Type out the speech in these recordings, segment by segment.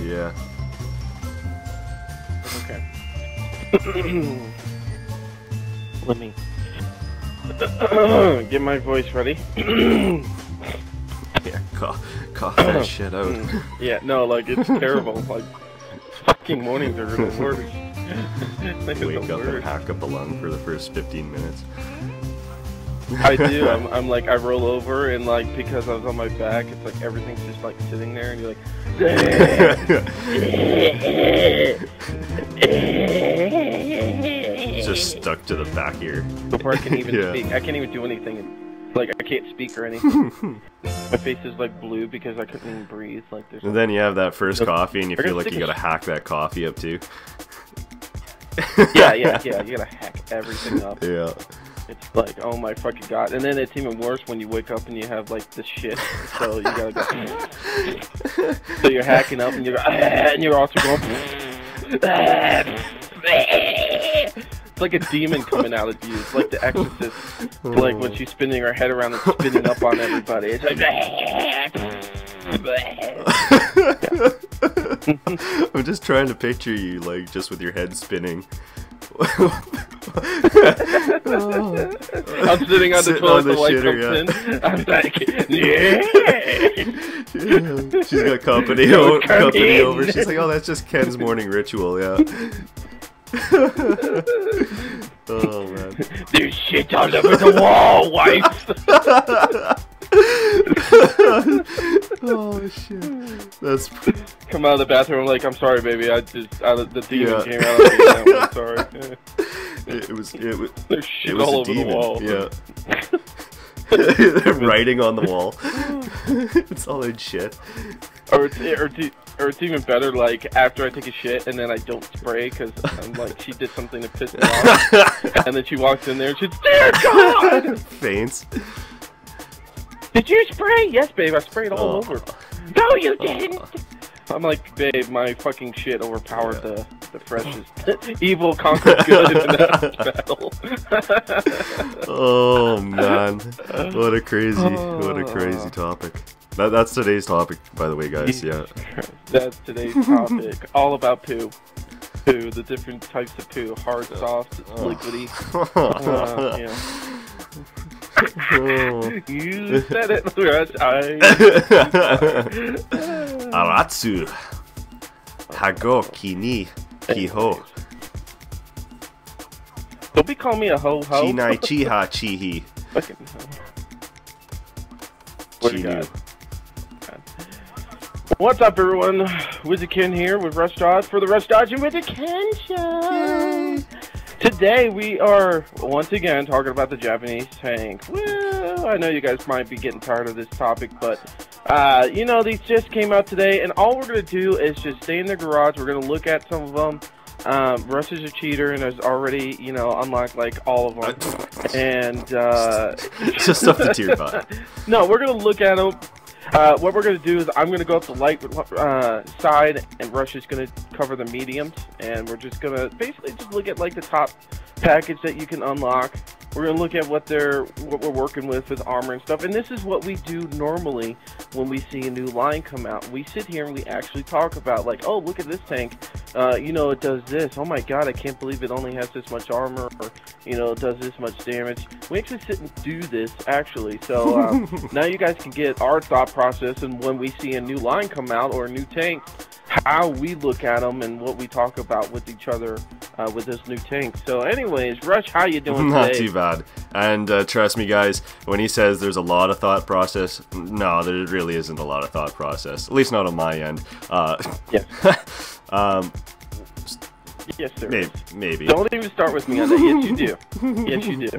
Yeah. Okay. Let me get my voice ready. Yeah, cough that shit out. Yeah, no, like, it's terrible. Like, fucking mornings are the worst. Wake up and hack up a lung for the first 15 minutes. I do. I'm like, I roll over, and like, because I was on my back, it's like everything's just like sitting there, and you're like, It's just stuck to the back ear. Before I can even speak, I can't even do anything. Like, I can't speak or anything. My face is like blue because I couldn't even breathe. Like, there's. And then you have that first coffee, and you feel like you gotta hack that coffee up too. Yeah. You gotta hack everything up. Yeah. It's like, oh my fucking god. And then it's even worse when you wake up and you have like the shit. So you gotta go. So you're hacking up and you're also going. It's like a demon coming out of you. It's like The Exorcist. Like when she's spinning her head around and spinning up on everybody. It's like. I'm just trying to picture you, like, just with your head spinning. I'm sitting on the toilet, the light comes in. I'm like, yeah. She's got company over. She's like, oh, that's just Ken's morning ritual, yeah. Oh, man. There's shit all over the wall, wife. Oh, shit. That's... Come out of the bathroom, I'm like, I'm sorry, baby. The demon came out of me. I'm sorry. It was There's shit all over the wall. Yeah. Writing on the wall. It's all in shit. Or it's even better, like, after I take a shit and then I don't spray because I'm like, she did something to piss me off. And then she walks in there and she's, dear God! Faints. Did you spray? Yes, babe, I sprayed all over. No, you didn't! I'm like, babe, my fucking shit overpowered the freshest. Evil conquered good in that battle. Oh, man. What a crazy topic. That's today's topic, by the way, guys, yeah. That's today's topic. All about poo. Poo, the different types of poo. Hard, soft, liquidy. Yeah. You said it, Aratsu. Hago kini kiho. Don't be calling me a ho-ho. Chinai chiha chihi. Fucking Chinu. What's up, everyone? WizardKen here with Rush Dodge for the Rush Dodge and WizardKen show. Yay. Today we are once again talking about the Japanese tank. Well, I know you guys might be getting tired of this topic, but you know, these just came out today, and all we're gonna do is just stay in the garage. We're gonna look at some of them. Rush is a cheater and has already, you know, unlocked like all of them, and just stuff the tier bot. No, we're gonna look at them. What we're going to do is I'm going to go up the light side, and Rush is going to cover the mediums, and we're just going to basically just look at like the top package that you can unlock. We're going to look at what we're working with armor and stuff, and this is what we do normally when we see a new line come out. We sit here and we actually talk about like, oh, look at this tank, you know, it does this, oh my god, I can't believe it only has this much armor, or, you know, it does this much damage. We actually sit and do this, actually, so now you guys can get our thought process, and when we see a new line come out, or a new tank, how we look at them and what we talk about with each other with this new tank. So anyways, Rush, how you doing today? Not too bad. And trust me, guys, when he says there's a lot of thought process, no, there really isn't a lot of thought process. At least not on my end. Yeah. Yes, there maybe. Don't even start with me on that. Yes, you do. Yes, you do.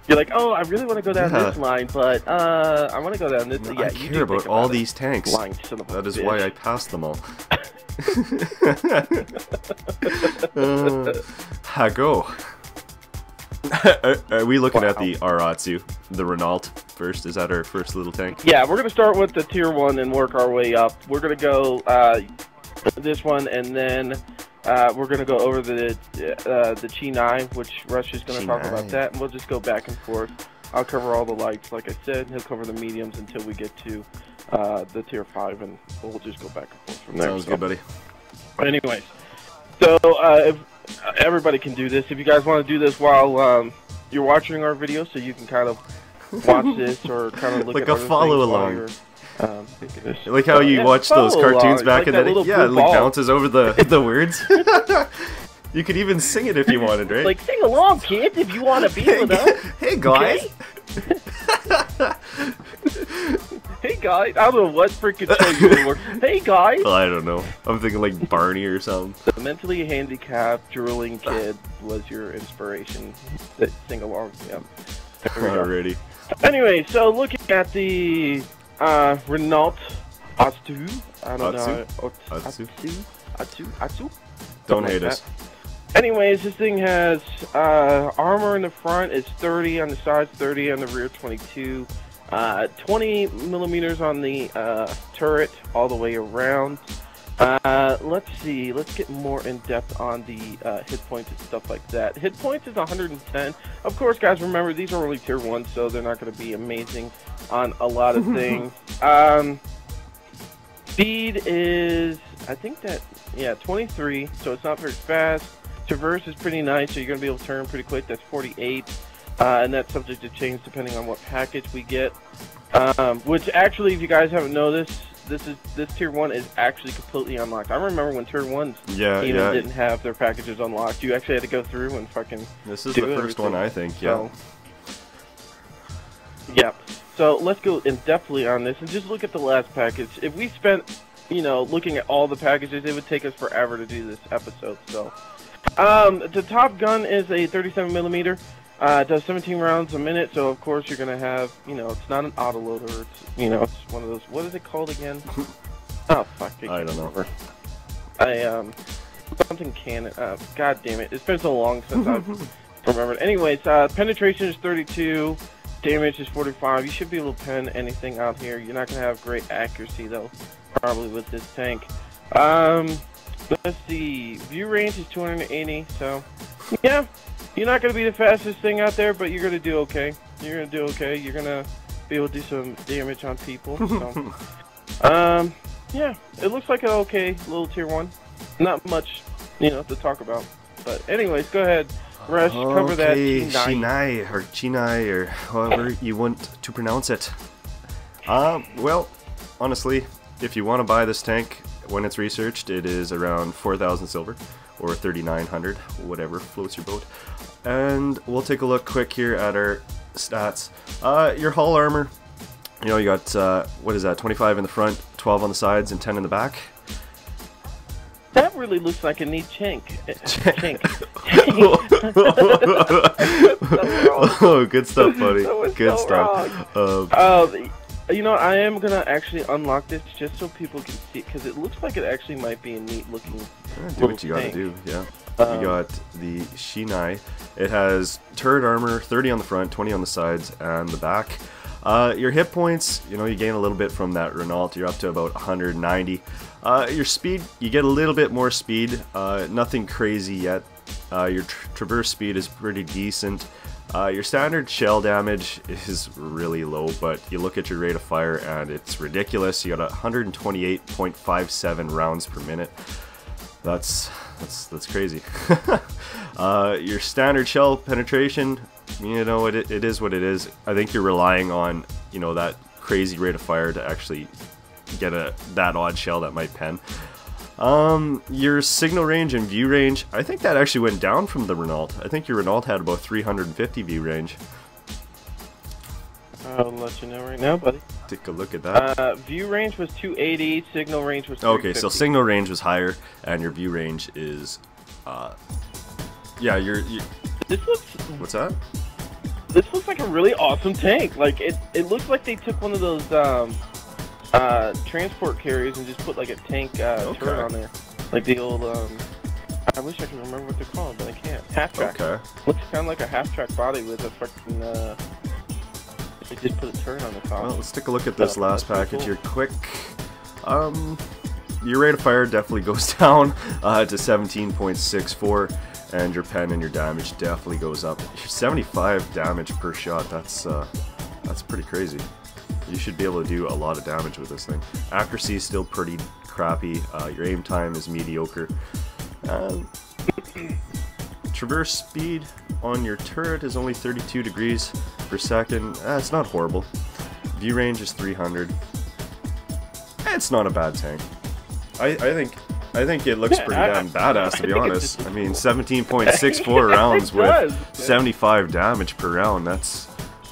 You're like, oh, I really want to go down this line, but I want to go down this. Yeah, I care about all these tanks. That is why I passed them all. Hago. Are we looking at the Otsu, the Renault first? Is that our first little tank? Yeah, we're gonna start with the tier 1 and work our way up. We're gonna go this one, and then we're gonna go over the Chi 9, which Rush is gonna talk about that, and we'll just go back and forth. I'll cover all the lights. Like I said, he'll cover the mediums until we get to the tier 5, and we'll just go back and forth from there. Sounds good, buddy. Anyways, so if everybody can do this, if you guys want to do this while you're watching our video, so you can kind of watch this or kind of look like at a follow along. Like how you yeah, watch those cartoons back in the day? Yeah, it like ball. bounces over the words. You could even sing it if you wanted, right? Like, sing along, kids, if you want to be with us. Hey, guys. Okay? Hey, guys. I don't know what freaking show you were. Hey, guys. Well, I don't know. I'm thinking like Barney or something. The mentally handicapped, drooling kid was your inspiration. Sing along. Yeah. Alrighty. Anyway, so looking at the Renault Otsu. I don't know. Otsu. Don't hate us. Anyways, this thing has armor in the front is 30 on the sides, 30 on the rear, 22. 20 millimeters on the turret all the way around. Let's see. Let's get more in depth on the hit points and stuff like that. Hit points is 110. Of course, guys, remember these are only tier 1, so they're not going to be amazing on a lot of things. Speed is, I think that, yeah, 23, so it's not very fast. Traverse is pretty nice, so you're going to be able to turn pretty quick. That's 48, and that's subject to change depending on what package we get. Which actually, if you guys haven't noticed, this tier 1 is actually completely unlocked. I remember when tier 1s didn't have their packages unlocked. You actually had to go through and fucking This is the first one, I think, yeah. So, yeah. So let's go in depthly on this and just look at the last package. If we spent, you know, looking at all the packages, it would take us forever to do this episode. So, the top gun is a 37 millimeter. It does 17 rounds a minute, so of course you're gonna have, you know, it's not an autoloader. It's, you know, it's one of those. What is it called again? Oh fuck! I don't know. Something cannon. God damn it! It's been so long since I've remembered. Anyways, penetration is 32. Damage is 45. You should be able to pen anything out here. You're not gonna have great accuracy though, probably with this tank. Let's see. View range is 280. So, yeah, you're not gonna be the fastest thing out there, but you're gonna do okay. You're gonna do okay. You're gonna be able to do some damage on people. So, yeah, it looks like an okay little tier 1. Not much, you know, to talk about. But anyways, go ahead. Rush, cover that Chinai, or however you want to pronounce it. Well, honestly, if you want to buy this tank when it's researched, it is around 4,000 silver, or 3,900, whatever floats your boat. And we'll take a look quick here at our stats. Your hull armor, you know, you got, what is that, 25 in the front, 12 on the sides, and 10 in the back. That really looks like a neat chink. Oh, good stuff, buddy. Good so stuff. You know, I am gonna actually unlock this just so people can see it, because it looks like it actually might be a neat looking. Do what you gotta do, yeah. You got the Shinai. It has turret armor, 30 on the front, 20 on the sides, and the back. Your hit points, you know, you gain a little bit from that Renault. You're up to about 190. Your speed, you get a little bit more speed. Nothing crazy yet. Your traverse speed is pretty decent. Your standard shell damage is really low, but you look at your rate of fire and it's ridiculous. You got 128.57 rounds per minute. That's crazy. Your standard shell penetration, you know, it is what it is. I think you're relying on, you know, that crazy rate of fire to actually get that odd shell that might pen. Your signal range and view range, I think that actually went down from the Renault. I think your Renault had about 350 view range. I'll let you know right now, buddy. Take a look at that. View range was 280, signal range was 350. Okay, so signal range was higher, and your view range is, yeah, This looks... What's that? This looks like a really awesome tank. Like, it looks like they took one of those, transport carriers and just put like a tank turret on there, like the old I wish I could remember what they're called, but I can't. Half track. Okay. Looks kind of like a half track body with a fucking they just put a turret on the top. Well, let's take a look at this last package here quick. Your rate of fire definitely goes down to 17.64. and your pen and your damage definitely goes up. 75 damage per shot, that's pretty crazy. You should be able to do a lot of damage with this thing. Accuracy is still pretty crappy. Your aim time is mediocre. Traverse speed on your turret is only 32 degrees per second. It's not horrible. View range is 300. It's not a bad tank. I think it looks pretty damn badass, to be honest. I mean, 17.64 rounds with 75 damage per round.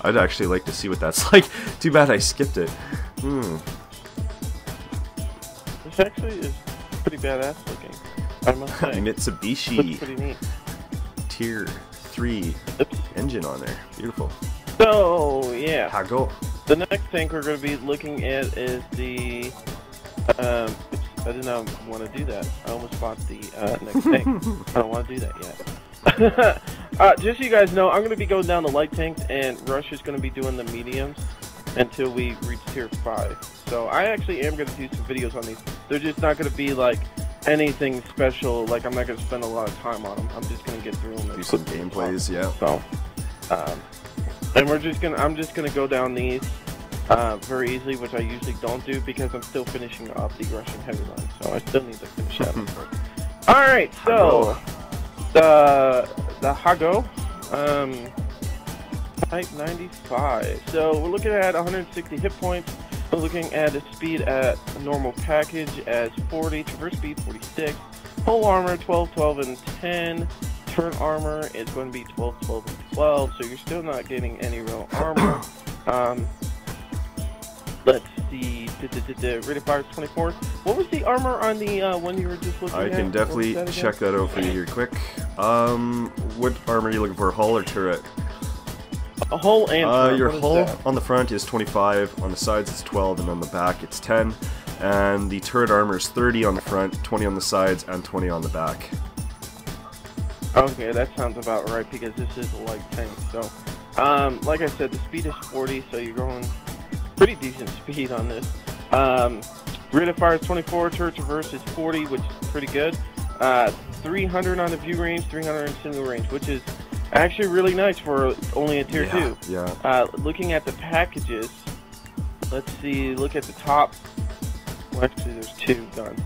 I'd actually like to see what that's like. Too bad I skipped it. This actually is pretty badass looking, I must say. Mitsubishi. Looks pretty neat. Tier 3 engine on there. Beautiful. So, yeah. Hago. The next tank we're going to be looking at is the... I did not want to do that. I almost bought the next tank. I don't want to do that yet. Just so you guys know, I'm going to be going down the light tanks, and Rush is going to be doing the mediums until we reach tier 5. So I actually am going to do some videos on these. They're just not going to be like anything special. Like, I'm not going to spend a lot of time on them. I'm just going to get through them. Do some gameplays, yeah. So, and I'm just going to go down these very easily, which I usually don't do because I'm still finishing up the Russian heavy line. So I still need to finish that first. Alright, so the Hago, type 95. So we're looking at 160 hit points. We're looking at a speed at a normal package as 40, traverse speed 46, full armor 12, 12, and 10. Turn armor is going to be 12, 12, and 12. So you're still not getting any real armor. Let's see. Rate of fire is 24. What was the armor on the one you were just looking at? I can definitely check that out for you here quick. What armor are you looking for, hull or turret? A hull and turret. Your hull on the front is 25, on the sides it's 12, and on the back it's 10. And the turret armor is 30 on the front, 20 on the sides, and 20 on the back. Okay, that sounds about right because this is a light tank. So, like I said, the speed is 40, so you're going pretty decent speed on this. Rate of fire is 24, turret traverse is 40, which is pretty good. 300 on the view range, 300 in single range, which is actually really nice for only a tier 2. Yeah. Looking at the packages, let's see, look at the top. Well, actually, there's 2 guns.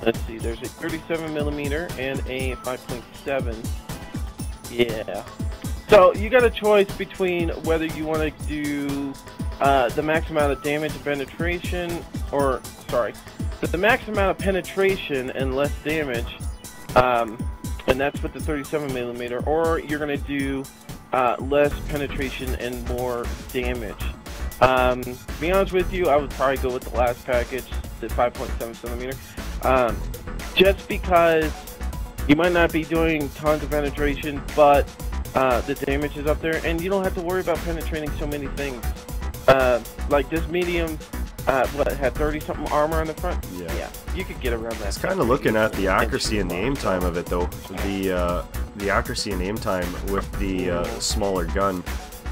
Let's see, there's a 37mm and a 5.7. Yeah. So you got a choice between whether you want to do the max amount of damage and penetration, or the max amount of penetration and less damage, and that's with the 37mm, or you're gonna do less penetration and more damage. To be honest with you, I would probably go with the last package, the 5.7cm, just because you might not be doing tons of penetration, but the damage is up there, and you don't have to worry about penetrating so many things. Like this medium, what, had 30-something armor on the front? Yeah, you could get around that. It's kind of looking at the accuracy and the aim time of it, though. The accuracy and aim time with the smaller gun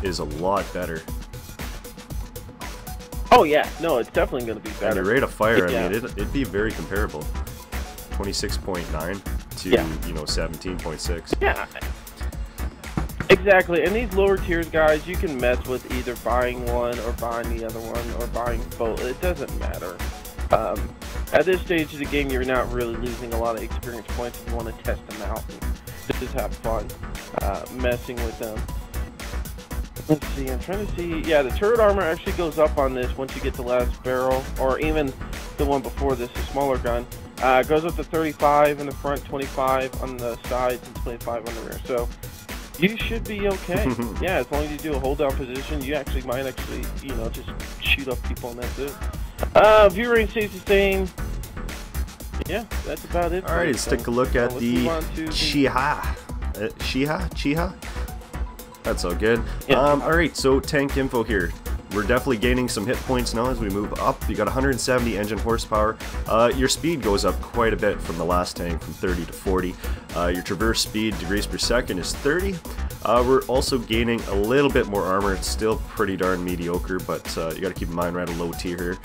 is a lot better. Oh yeah, no, it's definitely going to be better. And the rate of fire, I mean, it'd be very comparable. 26.9 to, you know, 17.6. Yeah. Exactly, and these lower tiers, guys, you can mess with either buying one or buying the other one or buying both. It doesn't matter. At this stage of the game, you're not really losing a lot of experience points if you want to test them out and just have fun messing with them. Let's see, I'm trying to see. Yeah, the turret armor actually goes up on this once you get the last barrel, or even the one before this, the smaller gun. It goes up to 35 in the front, 25 on the sides, and 25 on the rear. So you should be okay. Yeah, as long as you do a hold down position, you might actually, you know, just shoot up people and that's it. View range stays the same. Yeah, that's about it. Alright, let's take a look at the Chiha. Chiha? That's all good. Yeah. Alright, so tank info here. We're definitely gaining some hit points now as we move up. You got 170 engine horsepower. Your speed goes up quite a bit from the last tank, from 30 to 40. Your traverse speed, degrees per second, is 30. We're also gaining a little bit more armor. It's still pretty darn mediocre, but you got to keep in mind we're at a low tier here.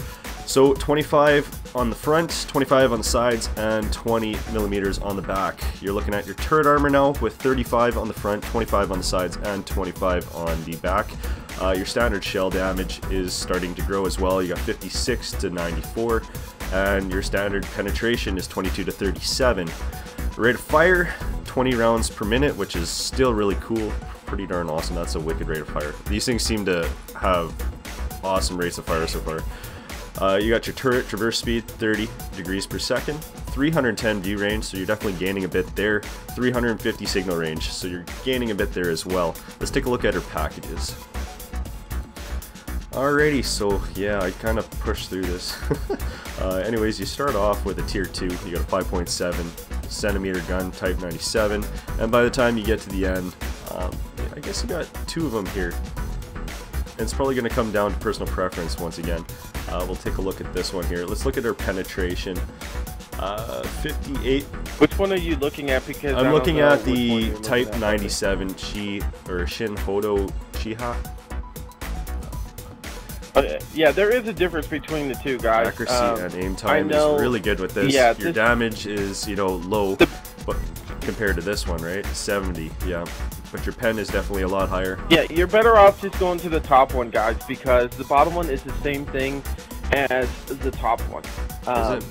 So 25 on the front, 25 on the sides, and 20 millimeters on the back. You're looking at your turret armor now with 35 on the front, 25 on the sides, and 25 on the back. Your standard shell damage is starting to grow as well. You got 56 to 94, and your standard penetration is 22 to 37. Rate of fire, 20 rounds per minute, which is still really cool. Pretty darn awesome. That's a wicked rate of fire. These things seem to have awesome rates of fire so far. You got your turret traverse speed, 30 degrees per second, 310 view range, so you're definitely gaining a bit there, 350 signal range, so you're gaining a bit there as well. Let's take a look at her packages. Alrighty, so yeah, I kind of pushed through this. Anyways, you start off with a tier 2, you got a 5.7 centimeter gun, type 97, and by the time you get to the end, I guess you got 2 of them here. And it's probably going to come down to personal preference once again. We'll take a look at this one here. Let's look at her penetration. 58. Which one are you looking at? Because I'm looking at the type 97 Shin Hodo Chiha. Yeah, there is a difference between the two, guys. Accuracy and aim time is really good with this. Yeah, your damage is, you know, low, but compared to this one, right? 70, yeah. But your pen is definitely a lot higher. Yeah, you're better off just going to the top one, guys, because the bottom one is the same thing as the top one. Is it?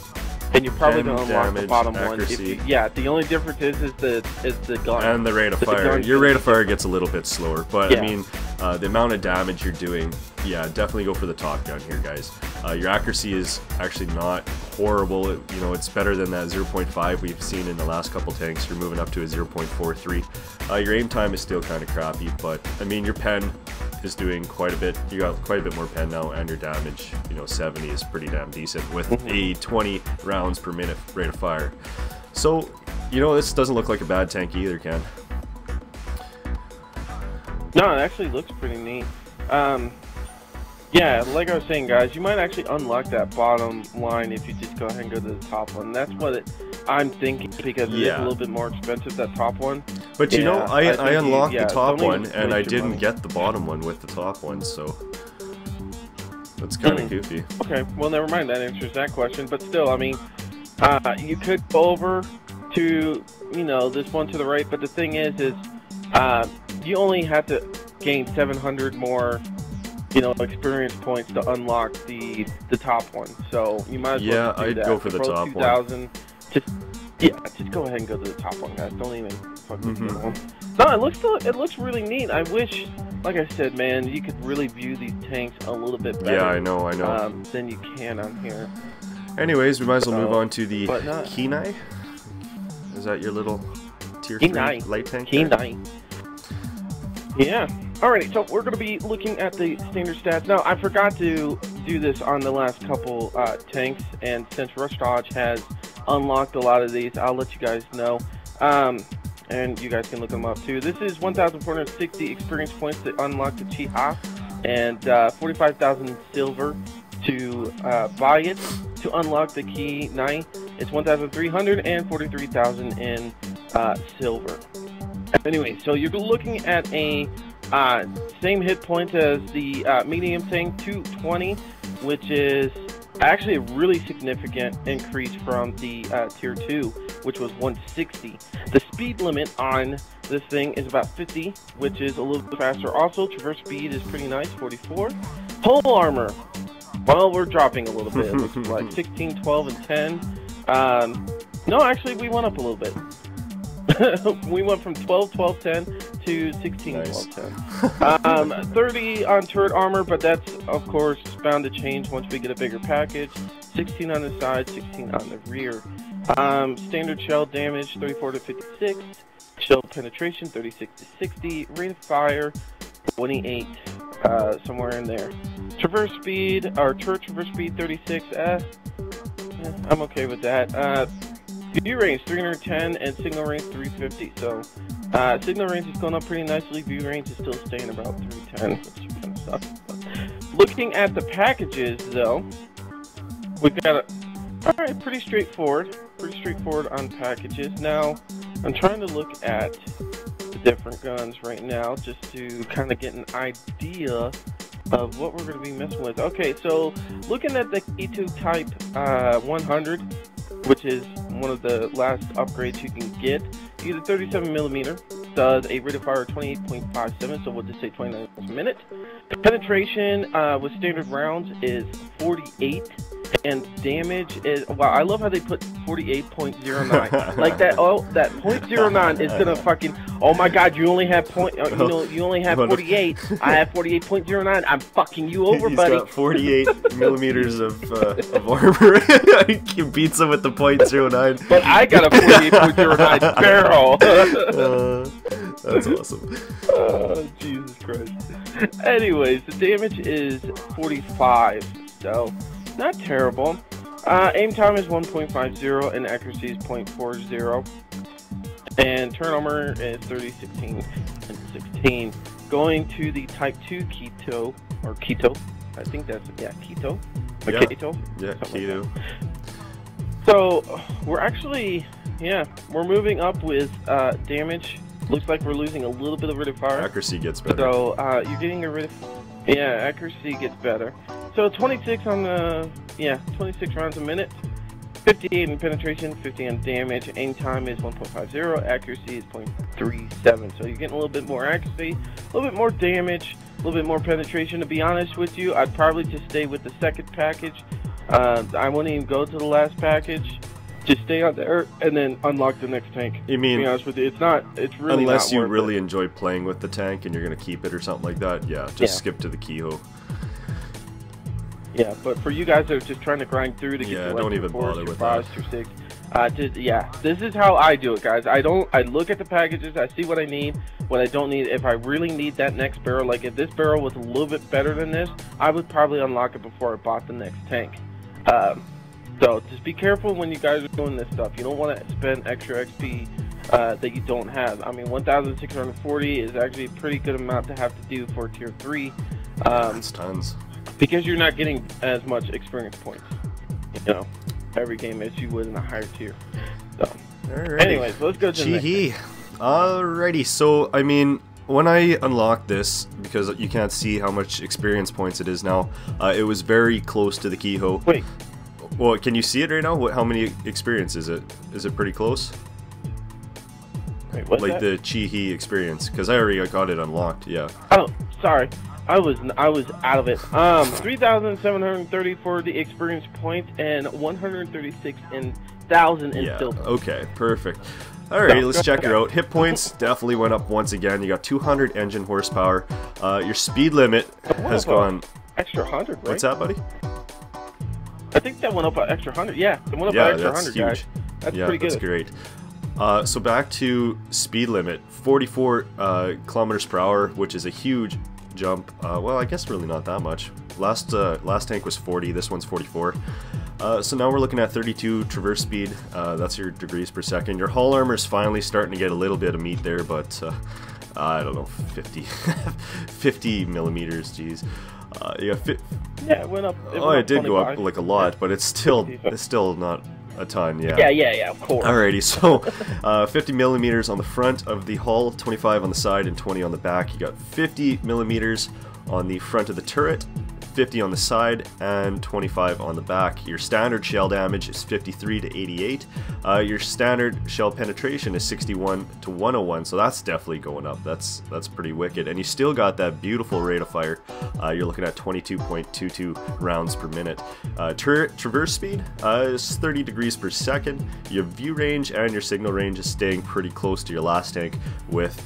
And you're probably going to unlock damage, the bottom accuracy. one. Yeah, the only difference is the gun. And the rate of fire. Your rate of fire gets a little bit slower, but yeah. I mean, the amount of damage you're doing, yeah, definitely go for the top gun here, guys. Your accuracy is actually not horrible. You know, it's better than that 0.5 we've seen in the last couple tanks. You're moving up to a 0.43. Your aim time is still kind of crappy, but I mean, your pen is doing quite a bit. You got quite a bit more pen now, and your damage, you know, 70 is pretty damn decent with a 20 rounds per minute rate of fire. So, you know, this doesn't look like a bad tank either, Ken. No, it actually looks pretty neat. Yeah, like I was saying, guys, you might actually unlock that bottom line if you just go ahead and go to the top one. That's what I'm thinking, because it is a little bit more expensive, that top one. But you know, I unlocked the top one, and I didn't get the bottom one with the top one, so that's kind of goofy. Okay, well, never mind. That answers that question. But still, I mean, you could go over to, you know, this one to the right, but the thing is you only have to gain 700 more, you know, experience points to unlock the top one. So you might as well do I'd that. go for the top 2,000, one. Just go ahead and go to the top one, guys. Don't even fucking do one. No, it looks really neat. I wish, like I said, man, you could really view these tanks a little bit better. Yeah, I know. Than you can on here. Anyways, we might as well move on to the Kenai. Is that your little tier 3 light tank? Kenai. Yeah. Alrighty, so we're going to be looking at the standard stats. Now, I forgot to do this on the last couple tanks, and since Rush Dodge has unlocked a lot of these, I'll let you guys know. And you guys can look them up too. This is 1,460 experience points to unlock the Chiha, and 45,000 silver to buy it. To unlock the Kenai, it's 1,300 and 43,000 in silver. Anyway, so you're looking at a same hit points as the medium tank, 220, which is actually a really significant increase from the tier 2, which was 160. The speed limit on this thing is about 50, which is a little bit faster. Also, traverse speed is pretty nice, 44. Pole armor, well, we're dropping a little bit. It looks like 16, 12, and 10. No, actually, we went up a little bit. We went from 12, 12, 10 to 16, nice. 12, 10. 30 on turret armor, but that's, of course, bound to change once we get a bigger package. 16 on the side, 16 on the rear. Standard shell damage, 34 to 56. Shell penetration, 36 to 60. Rate of fire, 28, somewhere in there. Traverse speed, or turret traverse speed, 36. Yeah, I'm okay with that. View range 310 and signal range 350. So signal range is going up pretty nicely. View range is still staying about 310, which kind of sucks. Looking at the packages, though, we've got alright, pretty straightforward. Pretty straightforward on packages. Now, I'm trying to look at the different guns right now just to kind of get an idea of what we're going to be messing with. Okay, so looking at the Keto Type 100, which is one of the last upgrades you can get, you get a 37mm, does a rate of fire of 28.57, so we'll just say 29 miles a minute. Penetration with standard rounds is 48, and damage is, wow, I love how they put 48.09. Like that, oh, that .09 is gonna fucking, oh my god, you only have you only have 48. I have 48.09. I'm fucking you over, buddy. He's got 48 millimeters of armor. He beats him with the .09. But I got a 48.09 barrel. That's awesome. Oh, Jesus Christ. Anyways, the damage is 45, so not terrible. Aim time is 1.50 and accuracy is 0.40. And turn armor is 30, 16, and 16. Going to the Type 2 Keto, or Keto. I think that's, yeah, Keto. Or yeah. Keto. Yeah, Keto. Like so, we're actually, yeah, we're moving up with damage. Looks like we're losing a little bit of rate of fire. Accuracy gets better. So, you're getting a rate of, yeah, accuracy gets better. So 26 on the, yeah, 26 rounds a minute, 58 in penetration, 50 on damage, aim time is 1.50, accuracy is 0.37. So you're getting a little bit more accuracy, a little bit more damage, a little bit more penetration. To be honest with you, I'd probably just stay with the second package. I wouldn't even go to the last package. Just stay on there and then unlock the next tank. You mean, to be honest with you, it's really unless not you worth really it. enjoy playing with the tank and you're gonna keep it or something like that, yeah, just skip to the Kehoe. Yeah, but for you guys that are just trying to grind through to get yeah, to don't like even your 4s, bother your with 5s, that. your 6, yeah, this is how I do it, guys. I look at the packages, I see what I need, what I don't need. If I really need that next barrel, like if this barrel was a little bit better than this, I would probably unlock it before I bought the next tank. So just be careful when you guys are doing this stuff. You don't want to spend extra XP that you don't have. I mean, 1,640 is actually a pretty good amount to have to do for tier 3. That's tons. Because you're not getting as much experience points, you know, every game as you would in a higher tier. So, alrighty. anyways, let's go to the next. Alrighty, so I mean, when I unlocked this, because you can't see how much experience points it is now, it was very close to the Kehoe. Wait. Well, can you see it right now? How many experience is it? Is it pretty close? Wait, what's like that? the Chi-He experience, because I already got it unlocked. Yeah. Oh, sorry. I was out of it. 3,730 for the experience points and 136,000 in silver. Okay, perfect. Alright, let's check her out. Hit points definitely went up once again. You got 200 engine horsepower. Your speed limit has gone extra 100, right? What's that, buddy? I think that went up an extra 100. Yeah, it went up an extra 100, huge. guys. That's pretty good. That's great. So back to speed limit, 44 kilometers per hour, which is a huge jump. Well, I guess really not that much. Last tank was 40. This one's 44. So now we're looking at 32 traverse speed. That's your degrees per second. Your hull armor is finally starting to get a little bit of meat there, but I don't know, 50 millimeters. Geez. Yeah, it went up. It did go up like a lot, but it's still not a ton. Yeah, of course. Alrighty, so 50 millimeters on the front of the hull, 25 on the side, and 20 on the back. You got 50 millimeters on the front of the turret, 50 on the side, and 25 on the back. Your standard shell damage is 53 to 88. Your standard shell penetration is 61 to 101, so that's definitely going up. That's pretty wicked. And you still got that beautiful rate of fire. You're looking at 22.22 rounds per minute. Turret traverse speed is 30 degrees per second. Your view range and your signal range is staying pretty close to your last tank with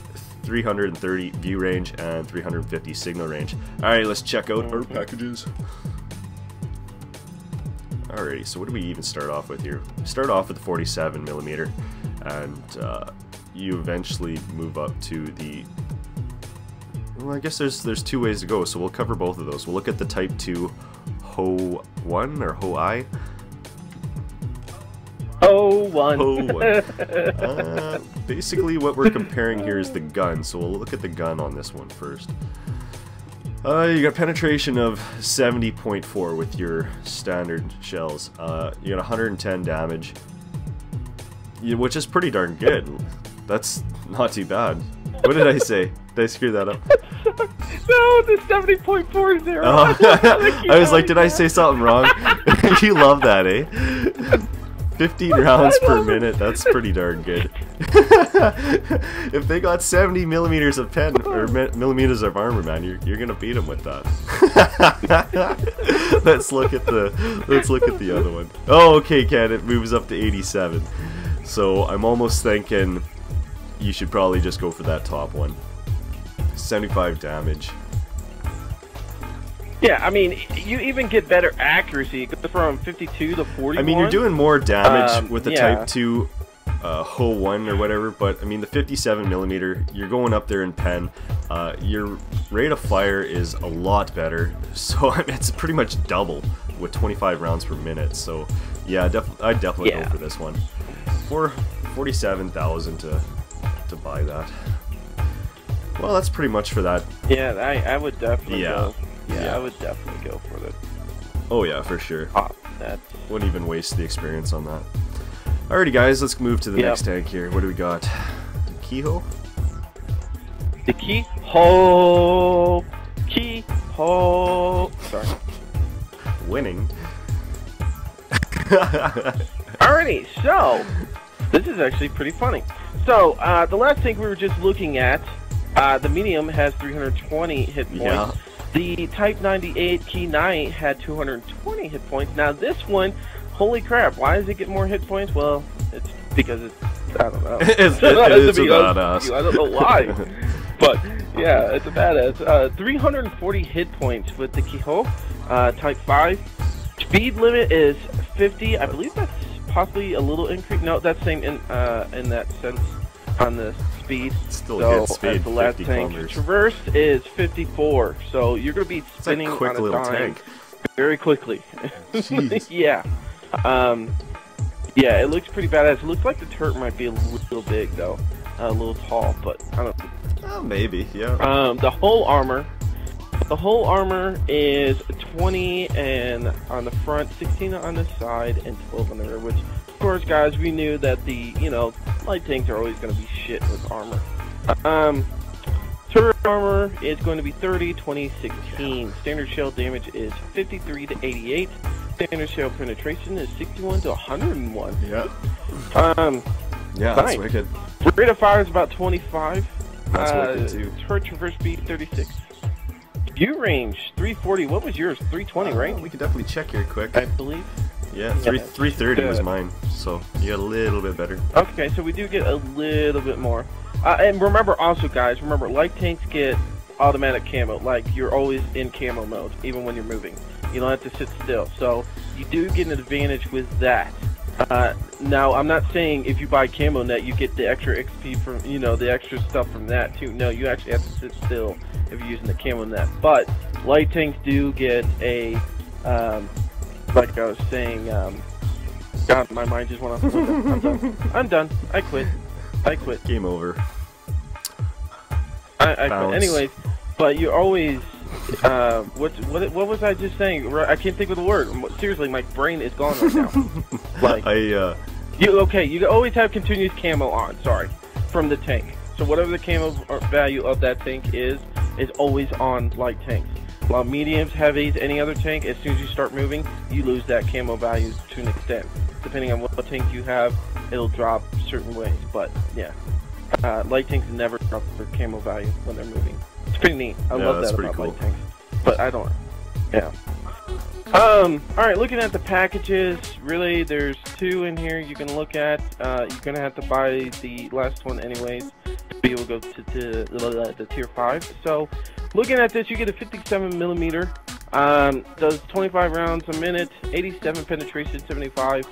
330 view range and 350 signal range. Alright, let's check out our packages. Alrighty, so what do we even start off with here? We start off with the 47 millimeter, and you eventually move up to the... Well, I guess there's two ways to go, so we'll cover both of those. We'll look at the Type 2 Ho-1 or Ho-I. Basically what we're comparing here is the gun, so we'll look at the gun on this one first. You got penetration of 70.4 with your standard shells. You got 110 damage, which is pretty darn good. That's not too bad. What did I say? Did I screw that up? No, the 70.40. Oh, I was like, did I say something wrong? You love that, eh? 15 rounds per minute, that's pretty darn good. If they got 70 millimeters of pen, or millimeters of armor, man, you're gonna beat them with that. Let's look at the other one. Oh, okay, Ken, it moves up to 87. So I'm almost thinking you should probably just go for that top one. 75 damage. Yeah, I mean, you even get better accuracy. It goes from 52 to 41. I mean, you're doing more damage with the yeah. Type 2 Ho 1 or whatever, but I mean, the 57 millimeter, you're going up there in pen. Your rate of fire is a lot better, so it's pretty much double with 25 rounds per minute. So, yeah, I'd definitely go for this one. For 47,000 to buy that. Well, that's pretty much for that. Yeah, I would definitely go. Yeah, I would definitely go for it. Oh yeah, for sure. That's... Wouldn't even waste the experience on that. Alrighty guys, let's move to the next tank here. What do we got? The Keyhole? The Keyhole! Keyhole! Sorry. Winning. Alrighty, so, this is actually pretty funny. So, the last tank we were just looking at, the medium has 320 hit points. Yeah. The Type 98 Key Knight had 220 hit points. Now this one, holy crap, why does it get more hit points? Well, it's because it's, I don't know. It's a badass. I don't know why. But, yeah, it's a badass. 340 hit points with the Keyhole, Type 5. Speed limit is 50. I believe that's possibly a little increase. No, that's same in that sense on the speed. Still good speed, the last 50 tank. kilometers. Traverse is 54, so you're going to be spinning it's like a quick on a little dime tank. very quickly. Jeez. Yeah. Yeah, it looks pretty badass. It looks like the turret might be a little big, though. A little tall, but I don't know. Oh, maybe, yeah. The whole armor is 20 and on the front, 16 on the side, and 12 on the rear, which, of course, guys, we knew that the, light tanks are always going to be shit with armor. Turret armor is going to be 30, 20, 16. Standard shell damage is 53 to 88. Standard shell penetration is 61 to 101. Yeah. Yeah, that's nice. wicked. Rate of fire is about 25. That's wicked too. Turret traverse speed 36. View range 340. What was yours? 320, right? We could definitely check here quick. I believe. Yeah, 330 was mine, so you got a little bit better. Okay, so we do get a little bit more. And remember also, guys, light tanks get automatic camo. Like, you're always in camo mode, even when you're moving. You don't have to sit still. So, you do get an advantage with that. Now, I'm not saying if you buy Camo Net, you get the extra XP from, the extra stuff from that, too. No, you actually have to sit still if you're using the Camo Net. But, light tanks do get a, like I was saying, God, my mind just went off the window. I'm done. I quit. Game over. I quit. Anyways, but you always, what was I just saying? I can't think of the word. Seriously, my brain is gone right now. Like, you always have continuous camo on, sorry, from the tank. So whatever the camo value of that tank is always on light tanks. While mediums, heavies, any other tank, as soon as you start moving, you lose that camo value to an extent. Depending on what tank you have, it'll drop certain ways. But yeah, light tanks never drop their camo value when they're moving. It's pretty neat. I love that about light tanks. But I don't. Yeah. Alright, looking at the packages, really, there's two in here you can look at. You're gonna have to buy the last one anyways to be able to go to the tier 5. So, looking at this, you get a 57mm, does 25 rounds a minute, 87 penetration, 75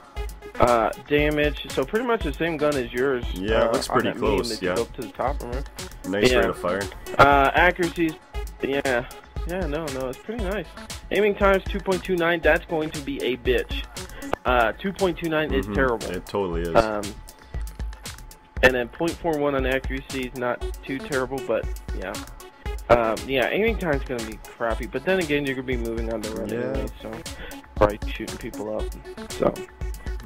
damage. So pretty much the same gun as yours. Yeah, it looks pretty close. Yeah. Go up to the top, remember? Nice rate of fire. Accuracy's, yeah, no, it's pretty nice. Aiming times 2.29. That's going to be a bitch. 2.29 is terrible. It totally is. And then 0.41 on accuracy is not too terrible, but yeah. Yeah, aiming time's gonna be crappy, but then again, you're gonna be moving on the run anyway, so probably shooting people up. So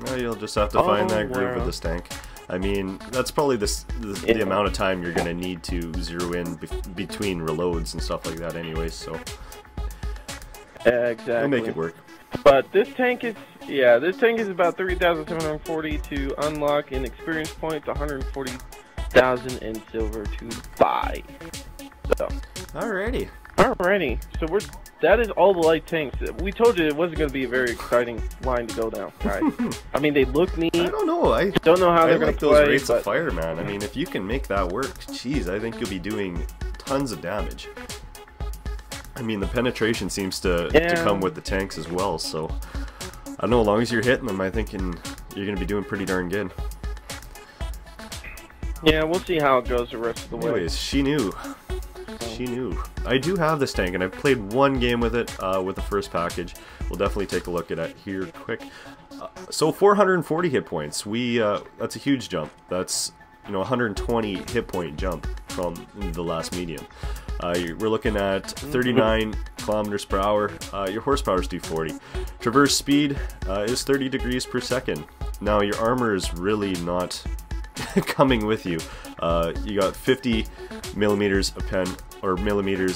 well, you'll just have to find that groove with this tank. I mean, that's probably the amount of time you're going to need to zero in between reloads and stuff like that anyway, so exactly. it'll make it work. But this tank is, yeah, this tank is about 3,740 to unlock in experience points, 140,000 in silver to buy. So, alrighty. So that is all the light tanks. We told you it wasn't going to be a very exciting line to go down, right? I mean, they look neat. I don't know. I don't know how they're going to play. Those rates of fire, man. I mean, if you can make that work, geez, I think you'll be doing tons of damage. I mean, the penetration seems to come with the tanks as well, so I don't know, as long as you're hitting them, I think you're going to be doing pretty darn good. Yeah, we'll see how it goes the rest of the way. Anyways, she knew. I do have this tank, and I've played one game with it with the first package. We'll definitely take a look at it here quick. So 440 hit points. That's a huge jump. That's 120 hit point jump from the last medium. We're looking at 39 kilometers per hour. Your horsepower is 240. Traverse speed is 30 degrees per second. Now your armor is really not coming with you. You got 50 millimeters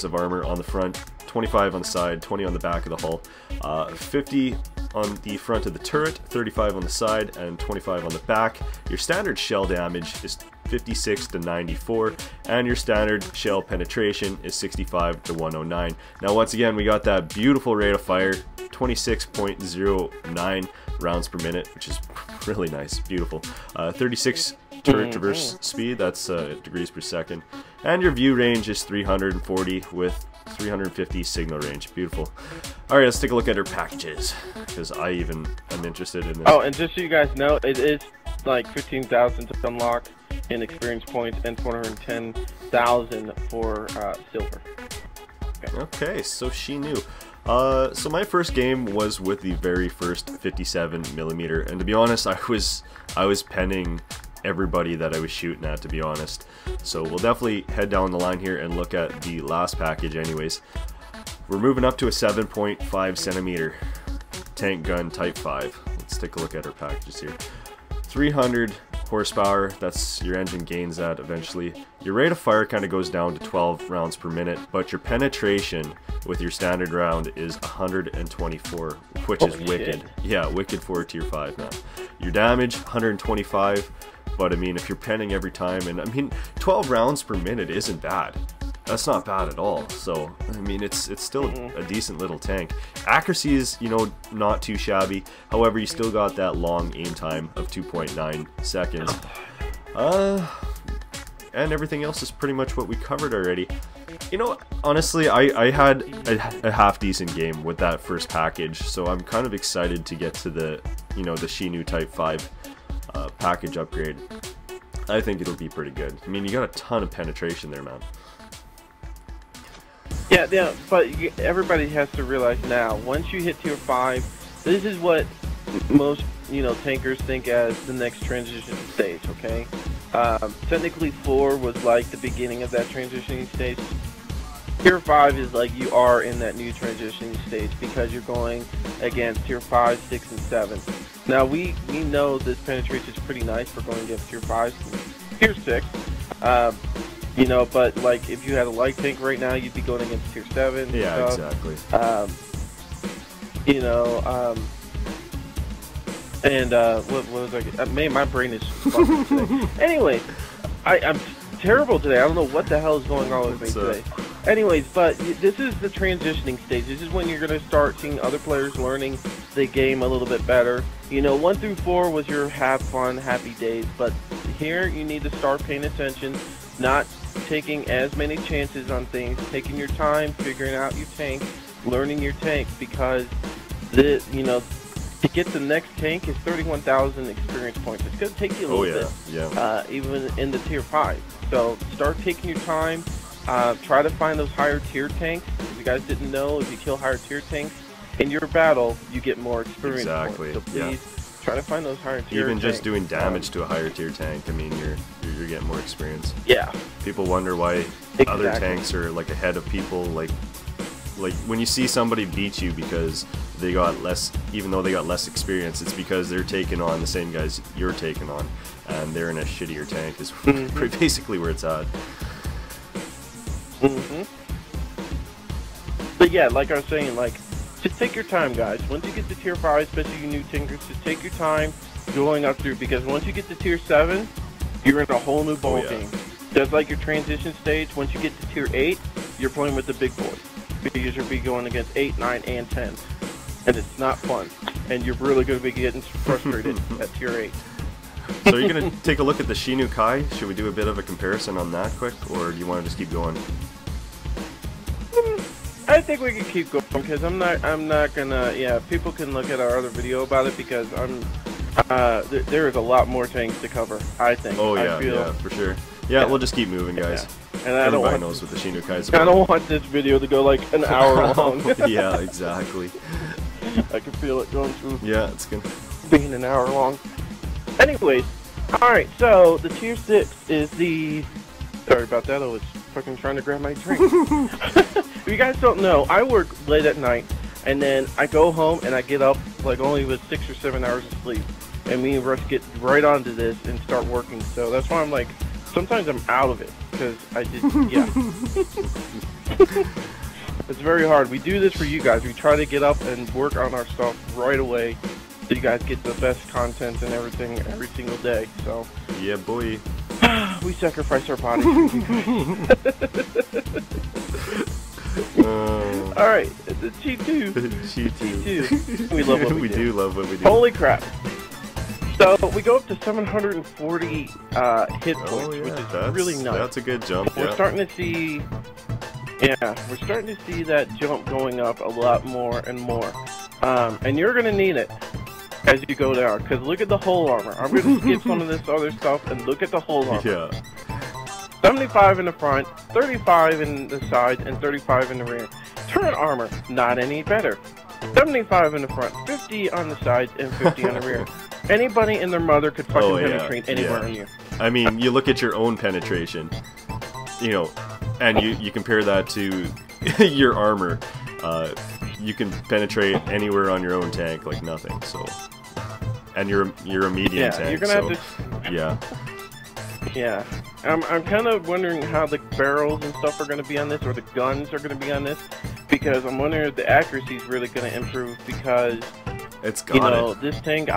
of armor on the front, 25 on the side, 20 on the back of the hull, 50 on the front of the turret, 35 on the side, and 25 on the back. Your standard shell damage is 56 to 94, and your standard shell penetration is 65 to 109. Now once again, we got that beautiful rate of fire, 26.09 rounds per minute, which is really nice, beautiful. 36 turret traverse speed, that's degrees per second, and your view range is 340 with 350 signal range. Beautiful. Alright, let's take a look at her packages, because I even am interested in this. Oh, and just so you guys know, it is like 15,000 to unlock in experience points and 410,000 for silver. Okay, so she knew. So my first game was with the very first 57mm, and to be honest, I was penning everybody that I was shooting at, to be honest. So we'll definitely head down the line here and look at the last package anyways. We're moving up to a 7.5 centimeter tank gun type 5. Let's take a look at our packages here. 300 horsepower, that's your engine gains that eventually. Your rate of fire kind of goes down to 12 rounds per minute, but your penetration with your standard round is 124, which is wicked. Yeah, wicked for a tier 5, man. Your damage, 125, but I mean, if you're penning every time, and I mean, 12 rounds per minute isn't bad. That's not bad at all. So, I mean, it's still a decent little tank. Accuracy is, not too shabby. However, you still got that long aim time of 2.9 seconds. And everything else is pretty much what we covered already. Honestly, I had a half-decent game with that first package, so I'm kind of excited to get to the, the Shinu Type 5 package upgrade. I think it'll be pretty good. I mean, you got a ton of penetration there, man. Yeah, but everybody has to realize now, once you hit tier 5, this is what most, tankers think as the next transition stage, okay? Technically 4 was like the beginning of that transitioning stage. Tier 5 is like you are in that new transitioning stage because you're going against tier 5, 6, and 7. Now we know this penetration is pretty nice for going against tier 5, tier 6. But like if you had a light tank right now, you'd be going against tier 7. Yeah, exactly. What was I? Man, my brain is fucking today. Anyway, I'm terrible today. I don't know what the hell is going on with me today. Anyways, but this is the transitioning stage. This is when you're going to start seeing other players learning the game a little bit better. 1 through 4 was your have fun, happy days, but here you need to start paying attention, not taking as many chances on things, taking your time, figuring out your tank, learning your tank, because to get the next tank is 31,000 experience points. It's going to take you a little bit, even in the tier 5. So start taking your time. Try to find those higher tier tanks. If you guys didn't know, if you kill higher tier tanks in your battle, you get more experience points. So please try to find those higher tier tanks. Even just doing damage to a higher tier tank, I mean, you're getting more experience. Yeah. People wonder why other tanks are like ahead of people. Like when you see somebody beat you because they got less, even though they got less experience, it's because they're taking on the same guys you're taking on, and they're in a shittier tank is basically where it's at. But yeah, like I was saying, like, just take your time, guys. Once you get to tier 5, especially you new tinkers, just take your time going up through, because once you get to tier 7, you're in a whole new ball game. Just like your transition stage, once you get to tier 8, you're playing with the big boys. Because you'll be going against 8, 9, and 10. And it's not fun. And you're really going to be getting frustrated at tier 8. So you're going to take a look at the Shinu Kai. Should we do a bit of a comparison on that quick, or do you want to just keep going? I think we can keep going, because I'm not gonna, yeah, people can look at our other video about it, because there is a lot more things to cover, I think. Oh yeah, yeah, for sure. Yeah, we'll just keep moving, guys. Yeah. And everybody knows what the Shinu Kai is about. I don't want this video to go like an hour long. Yeah, exactly. I can feel it going through. Yeah, it's gonna being an hour long. Anyways, alright, so the tier 6 is the... Sorry about that, I was fucking trying to grab my drink. If you guys don't know, I work late at night, and then I go home and I get up like only with 6 or 7 hours of sleep. And me and Russ get right onto this and start working. So that's why I'm like, sometimes I'm out of it, because I just, yeah. It's very hard. We do this for you guys. We try to get up and work on our stuff right away, so you guys get the best content and everything every single day. So yeah, boy. We sacrifice our bodies for you guys. Alright, the T2. T2. We love what we do. We do love what we do. Holy crap. So we go up to 740 hit points, which is really nice. That's a good jump. We're starting to see, yeah, we're starting to see that jump going up a lot more and more. And you're going to need it as you go down, because look at the hull armor. I'm going to skip some of this other stuff and look at the hull armor. Yeah. 75 in the front, 35 in the sides, and 35 in the rear. Turret armor, not any better. 75 in the front, 50 on the sides, and 50 on the rear. Anybody and their mother could fucking penetrate anywhere in you. I mean, you look at your own penetration, you know, and you compare that to your armor. You can penetrate anywhere on your own tank like nothing. So, and you're a medium tank. You're gonna have to, yeah. I'm kind of wondering how the barrels and stuff are going to be on this, or the guns are going to be on this, because I'm wondering if the accuracy is really going to improve, because it's got this tank,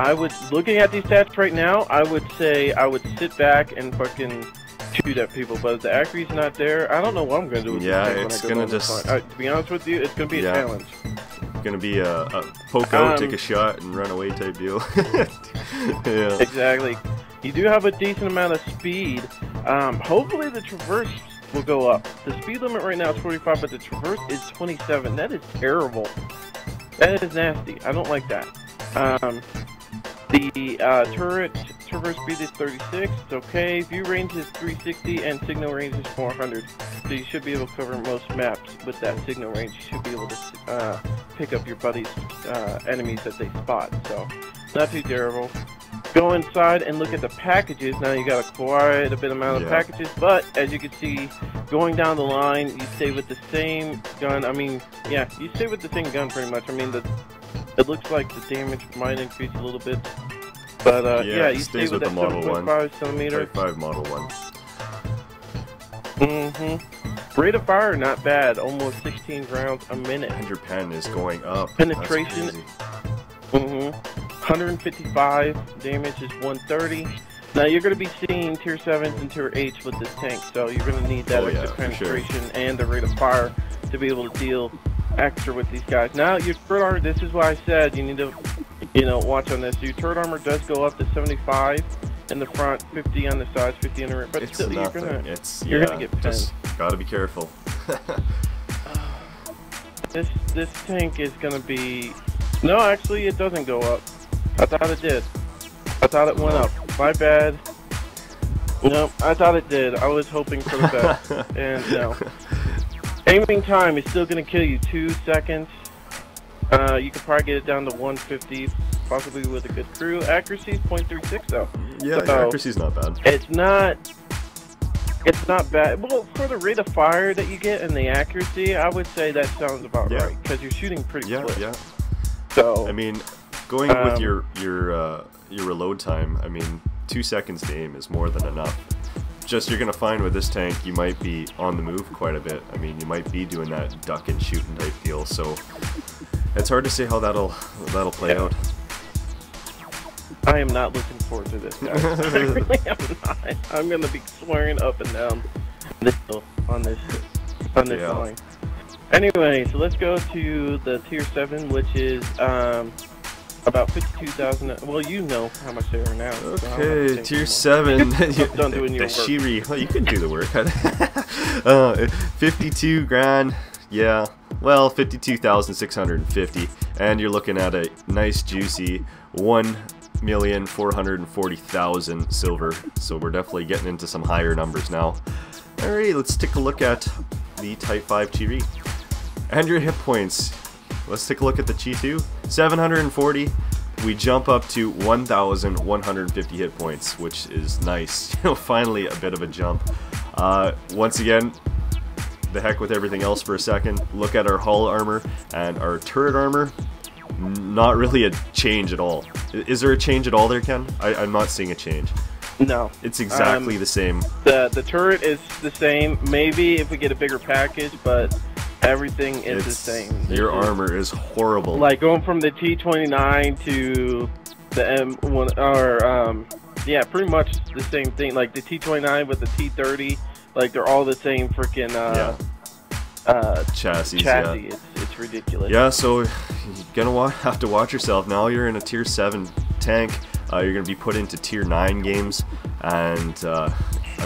looking at these stats right now, I would say I would sit back and fucking shoot at people, but if the accuracy's not there, I don't know what I'm going to do with this tank it's when I going to just... to be honest with you, it's going to be a challenge. It's going to be a poke out, take a shot, and run away type deal. Yeah. Exactly. You do have a decent amount of speed. Hopefully the traverse will go up. The speed limit right now is 45, but the traverse is 27. That is terrible. That is nasty. I don't like that. The turret traverse speed is 36. It's okay. View range is 360 and signal range is 400. So you should be able to cover most maps with that signal range. You should be able to pick up your buddies' enemies that they spot. So not too terrible. Go inside and look at the packages. Now you got quite a bit amount of packages, but as you can see, going down the line, you stay with the same gun. I mean, yeah, you stay with the same gun pretty much. I mean, it looks like the damage might increase a little bit, but yeah, you stay with the Model 7.5 centimeter. 5 Model 1. Rate of fire, not bad. Almost 16 rounds a minute. And your pen is going up. Penetration. 155, damage is 130. Now you're going to be seeing tier 7s and tier 8s with this tank, so you're going to need that extra penetration and the rate of fire to be able to deal extra with these guys. Now your turret armor, this is why I said you need to, watch on this. Your turret armor does go up to 75 in the front, 50 on the sides, 50 on the rear, but it's still nothing. You're gonna get pinned. Just gotta be careful. This tank is gonna be. No, actually, it doesn't go up. I thought it did. I thought it went up. My bad. No, I thought it did. I was hoping for the best. And no. Aiming time is still going to kill you 2 seconds. You could probably get it down to 150, possibly with a good crew. Accuracy is 0.36 though. Yeah, so accuracy's not bad. It's not bad. Well, for the rate of fire that you get and the accuracy, I would say that sounds about right, because you're shooting pretty close. Yeah. So I mean, going with your reload time, I mean, 2 seconds to aim is more than enough. Just you're gonna find with this tank, you might be on the move quite a bit. I mean, you might be doing that duck and shooting type deal. So it's hard to say how that'll play out. I am not looking forward to this, guys. I really am not. I'm gonna be swearing up and down on this line. Anyway, so let's go to the tier 7, which is about 52,000. Well, you know how much they are now. Okay, so tier 7. Done doing your work. Shiri. Well, you can do the work. 52 grand. Yeah. Well, 52,650, and you're looking at a nice juicy 1,440,000 silver. So we're definitely getting into some higher numbers now. Alrighty, let's take a look at the Type 5 Chiri. And your hit points. Let's take a look at the Chi 2. 740. We jump up to 1,150 hit points, which is nice. Finally, a bit of a jump. Once again, the heck with everything else for a second. Look at our hull armor and our turret armor. Not really a change at all. Is there a change at all there, Ken? I'm not seeing a change. No. It's exactly the same. The turret is the same. Maybe if we get a bigger package, but everything is the same. Your armor is horrible. Like going from the T29 to the M1, or yeah, pretty much the same thing. Like the T29 with the T30, like they're all the same freaking chassis. Yeah. It's ridiculous. Yeah, so you're gonna have to watch yourself. Now you're in a tier 7 tank. You're gonna be put into tier 9 games, and I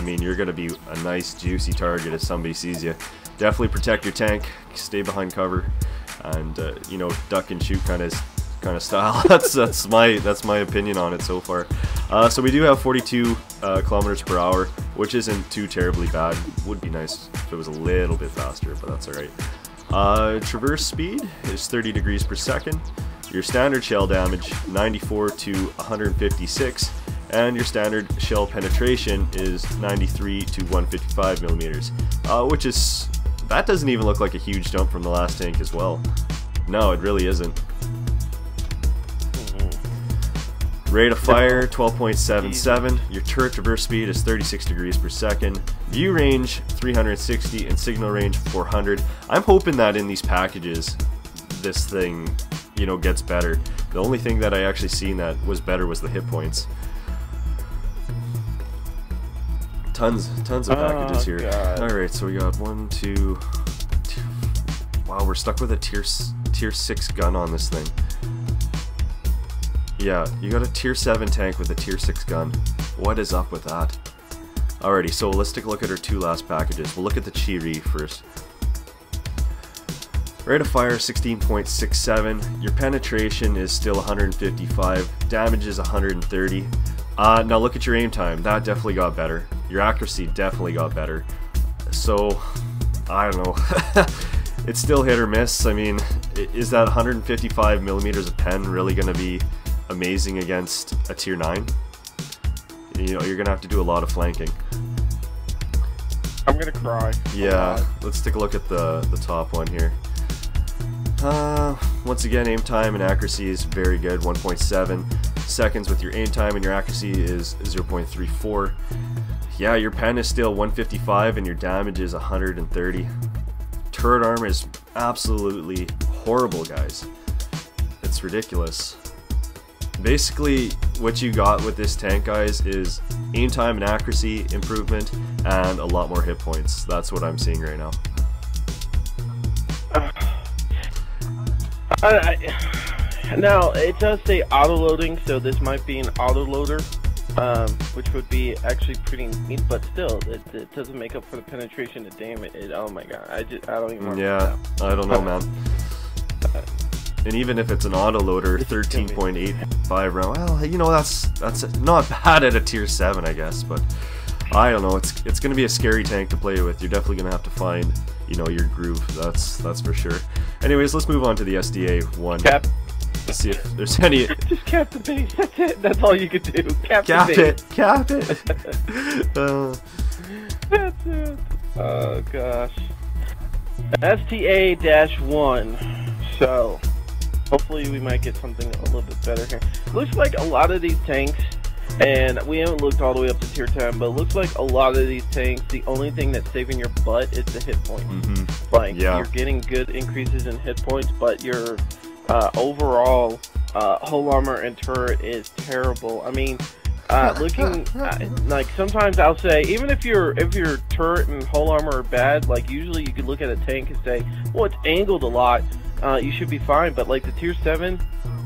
mean, you're gonna be a nice juicy target if somebody sees you. Definitely protect your tank, stay behind cover, and you know, duck and shoot kind of style. that's my opinion on it so far. So we do have 42 kilometers per hour, which isn't too terribly bad. Would be nice if it was a little bit faster, but that's alright. Traverse speed is 30 degrees per second. Your standard shell damage 94 to 156, and your standard shell penetration is 93 to 155 millimeters, which is, that doesn't even look like a huge jump from the last tank as well. No, it really isn't. Rate of fire 12.77. Your turret traverse speed is 36 degrees per second. View range 360 and signal range 400. I'm hoping that in these packages, this thing, you know, gets better. The only thing that I actually seen that was better was the hit points. Tons of packages here. Alright, so we got 1, 2. Wow, we're stuck with a tier 6 gun on this thing. Yeah, you got a tier 7 tank with a tier 6 gun. What is up with that? Alrighty, so let's take a look at our 2 last packages. We'll look at the Chiri first. Rate of fire 16.67. Your penetration is still 155. Damage is 130. Now look at your aim time. That definitely got better. Your accuracy definitely got better. So, I don't know. It's still hit or miss. I mean, is that 155 millimeters of pen really going to be amazing against a tier 9? You know, you're going to have to do a lot of flanking. I'm going to cry. Yeah, let's take a look at the top one here. Once again, aim time and accuracy is very good, 1.7 seconds with your aim time, and your accuracy is 0.34. Yeah, your pen is still 155 and your damage is 130. Turret armor is absolutely horrible, guys. It's ridiculous. Basically, what you got with this tank, guys, is aim time and accuracy improvement and a lot more hit points. That's what I'm seeing right now. Now, it does say auto-loading, so this might be an auto-loader, which would be actually pretty neat, but still, it doesn't make up for the penetration to damage. Oh my god, I don't even want to I don't know, man. And even if it's an auto-loader, 13.85 round, well, you know, that's not bad at a tier 7, I guess, but I don't know, it's going to be a scary tank to play with. You're definitely going to have to find, you know, your groove, that's for sure. Anyways, let's move on to the SDA 1. Let's see if there's any... Just cap the base, that's it, that's all you could do. Cap the base. Cap it! That's it. Oh gosh. STA-1. So, Hopefully we might get something a little bit better here. Looks like a lot of these tanks, and we haven't looked all the way up to tier 10, but it looks like a lot of these tanks, the only thing that's saving your butt is the hit points. Like, you're getting good increases in hit points, but your overall hull armor and turret is terrible. I mean, looking like sometimes I'll say, even if your turret and hull armor are bad, like usually you could look at a tank and say, well, it's angled a lot, you should be fine. But like the tier 7,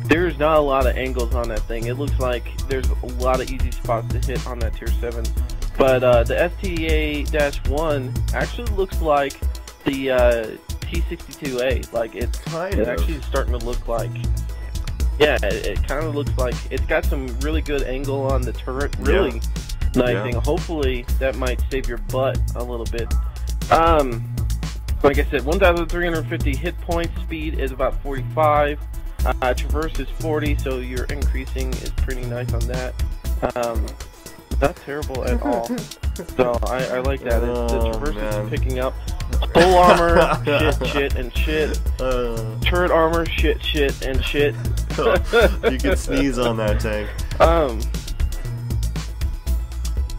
there's not a lot of angles on that thing. It looks like there's a lot of easy spots to hit on that tier 7. But the STA-1 actually looks like the T62A. Like it's actually starting to look like. Yeah, it kind of looks like it's got some really good angle on the turret. Really nice thing. Hopefully that might save your butt a little bit. Like I said, 1,350 hit points. Speed is about 45. Traverse is 40, so your increasing is pretty nice on that. Not terrible at all. So I like that. The traverse is picking up. Full armor, shit, and shit. Turret armor, shit, and shit. You can sneeze on that tank.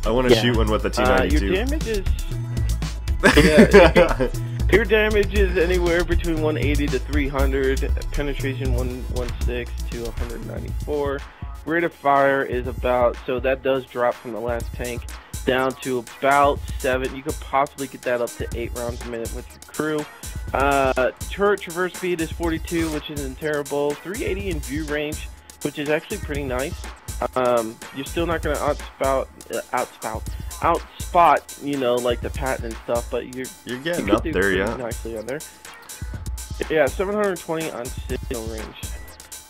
I want to shoot one with the T92. Your damage is... your damage is anywhere between 180 to 300. Penetration 116 to 194. Rate of fire is about... So that does drop from the last tank down to about 7. You could possibly get that up to 8 rounds a minute with your crew. Turret traverse speed is 42, which isn't terrible. 380 in view range, which is actually pretty nice. You're still not going to outspot, you know, like the patent and stuff, but you're getting up there, nicely on there. Yeah, 720 on signal range.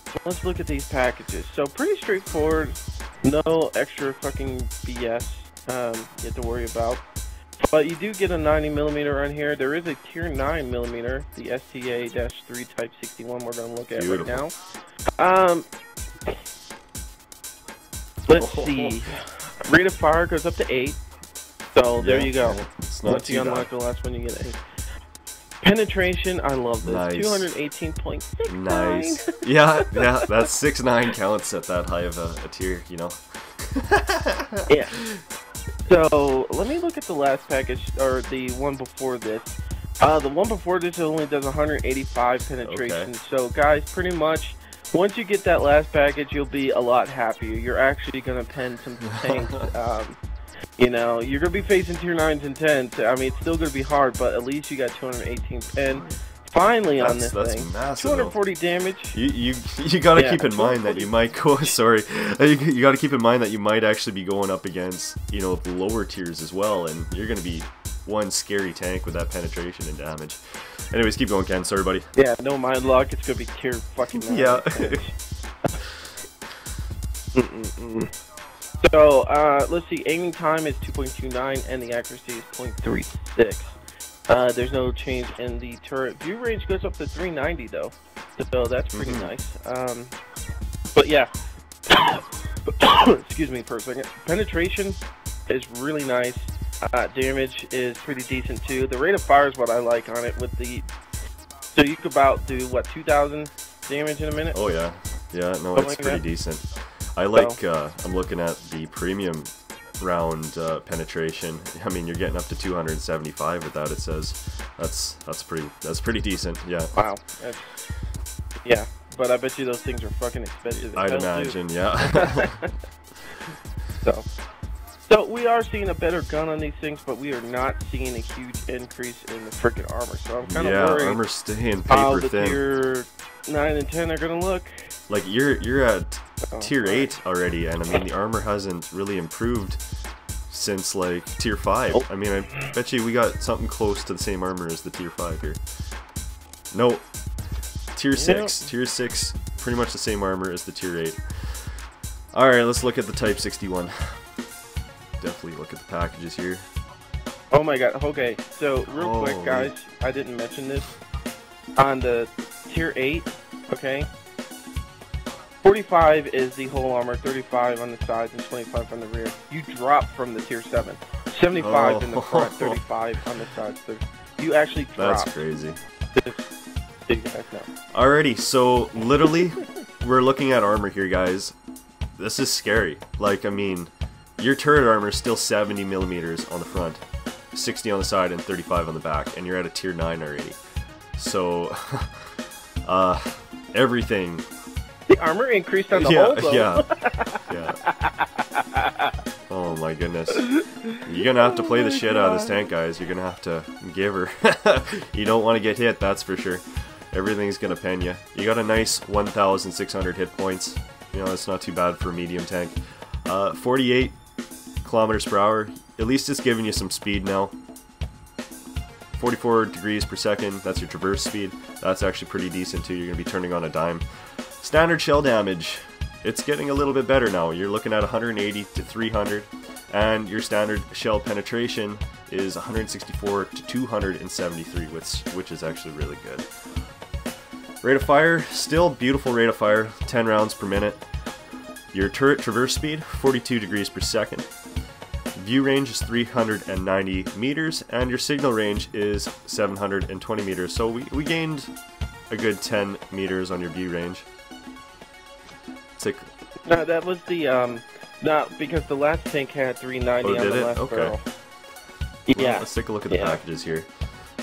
So let's look at these packages. So pretty straightforward. No extra fucking BS you have to worry about. But you do get a 90mm on here. There is a tier 9mm, the STA-3 Type 61 we're going to look at right now. Let's see. Rate of fire goes up to 8. So there you go. Once you unlock the last one, you get 8. Penetration, I love this. Nice. 218.69. Nice. Yeah, that's 6.9 counts at that high of a tier, you know. Yeah. So let me look at the last package, or the one before this. The one before this only does 185 penetration. Okay. So guys, pretty much, once you get that last package, you'll be a lot happier. You're actually gonna pen some tanks. You know, you're gonna be facing tier 9s and 10s. I mean, it's still gonna be hard, but at least you got 218 pen. Finally on this thing, massive, 240 damage. You gotta keep in mind that you might go. Sorry, you gotta keep in mind that you might actually be going up against, you know, the lower tiers as well, and you're gonna be one scary tank with that penetration and damage. Anyways, keep going, Ken. Sorry, buddy. Yeah, no mind luck. It's gonna be tier fucking 9. Yeah. So let's see. Aiming time is 2.29, and the accuracy is 0.36. There's no change in the turret. View range goes up to 390 though, so that's pretty nice. But yeah, excuse me for a second. Penetration is really nice. Damage is pretty decent too. The rate of fire is what I like on it. With the, so you could about do what, 2,000 damage in a minute. Oh yeah, no, it's pretty decent. I like. I'm looking at the premium round penetration. I mean, you're getting up to 275 with that. It says that's pretty decent. Yeah. Wow. Yeah, but I bet you those things are fucking expensive. I'd imagine. Yeah. So we are seeing a better gun on these things, but we are not seeing a huge increase in the freaking armor. So I'm kind of worried. Armor's staying paper thin. How the tier 9 and 10 are gonna look. Like you're at tier 8 already, and I mean the armor hasn't really improved since like tier 5. I mean, I bet you we got something close to the same armor as the tier 5 here. No, tier 6. Tier 6, pretty much the same armor as the tier 8. All right, let's look at the Type 61. Definitely look at the packages here. Oh my god. Okay, so real quick, guys, I didn't mention this on the tier 8. Okay. 45 is the whole armor, 35 on the sides, and 25 on the rear. You drop from the tier 7. 75 in the front, 35 on the sides. You actually drop. That's crazy. So you guys know. Alrighty, so literally, we're looking at armor here, guys. This is scary. Like, I mean, your turret armor is still 70 millimeters on the front, 60 on the side, and 35 on the back, and you're at a tier 9 already. So, everything. The armor increased on the whole, though. Yeah. Oh my goodness. You're gonna have to play the shit out of this tank, guys. You're gonna have to give her. You don't want to get hit, that's for sure. Everything's gonna pen you. You got a nice 1,600 hit points. You know, that's not too bad for a medium tank. 48 kilometers per hour. At least it's giving you some speed now. 44 degrees per second, that's your traverse speed. That's actually pretty decent too. You're gonna be turning on a dime. Standard shell damage. It's getting a little bit better now. You're looking at 180 to 300, and your standard shell penetration is 164 to 273, which is actually really good. Rate of fire, still beautiful rate of fire, 10 rounds per minute. Your turret traverse speed, 42 degrees per second. View range is 390 meters, and your signal range is 720 meters. So we gained a good 10 meters on your view range. No, that was the not because the last tank had 390 on the last barrel. Well, yeah. Let's take a look at the packages here.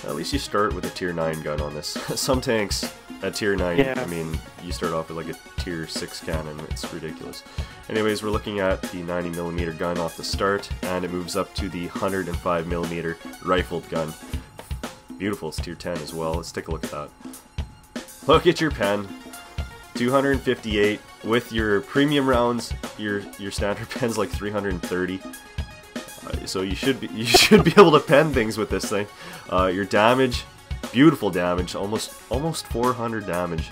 At least you start with a tier 9 gun on this. Some tanks at tier 9, I mean, you start off with like a tier 6 cannon. It's ridiculous. Anyways, we're looking at the 90mm gun off the start, and it moves up to the 105mm rifled gun. Beautiful, it's tier 10 as well. Let's take a look at that. Look at your pen. 258 with your premium rounds. Your standard pen's like 330. So you should be able to pen things with this thing. Your damage, beautiful damage, almost 400 damage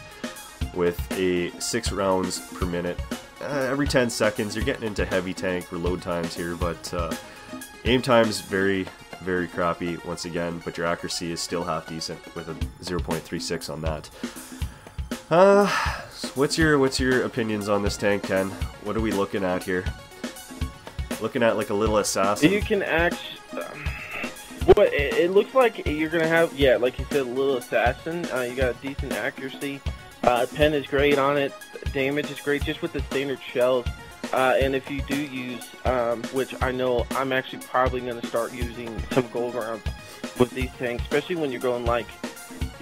with a 6 rounds per minute. Every 10 seconds. You're getting into heavy tank reload times here, but aim time's very crappy once again. But your accuracy is still half decent with a 0.36 on that. What's your opinions on this tank, Ken? What are we looking at here? Looking at like a little assassin. You can it looks like you're gonna have, like you said, a little assassin. You got a decent accuracy. Pen is great on it. Damage is great just with the standard shells. And if you do use, which I know I'm actually probably gonna start using some gold rounds with these tanks, especially when you're going like.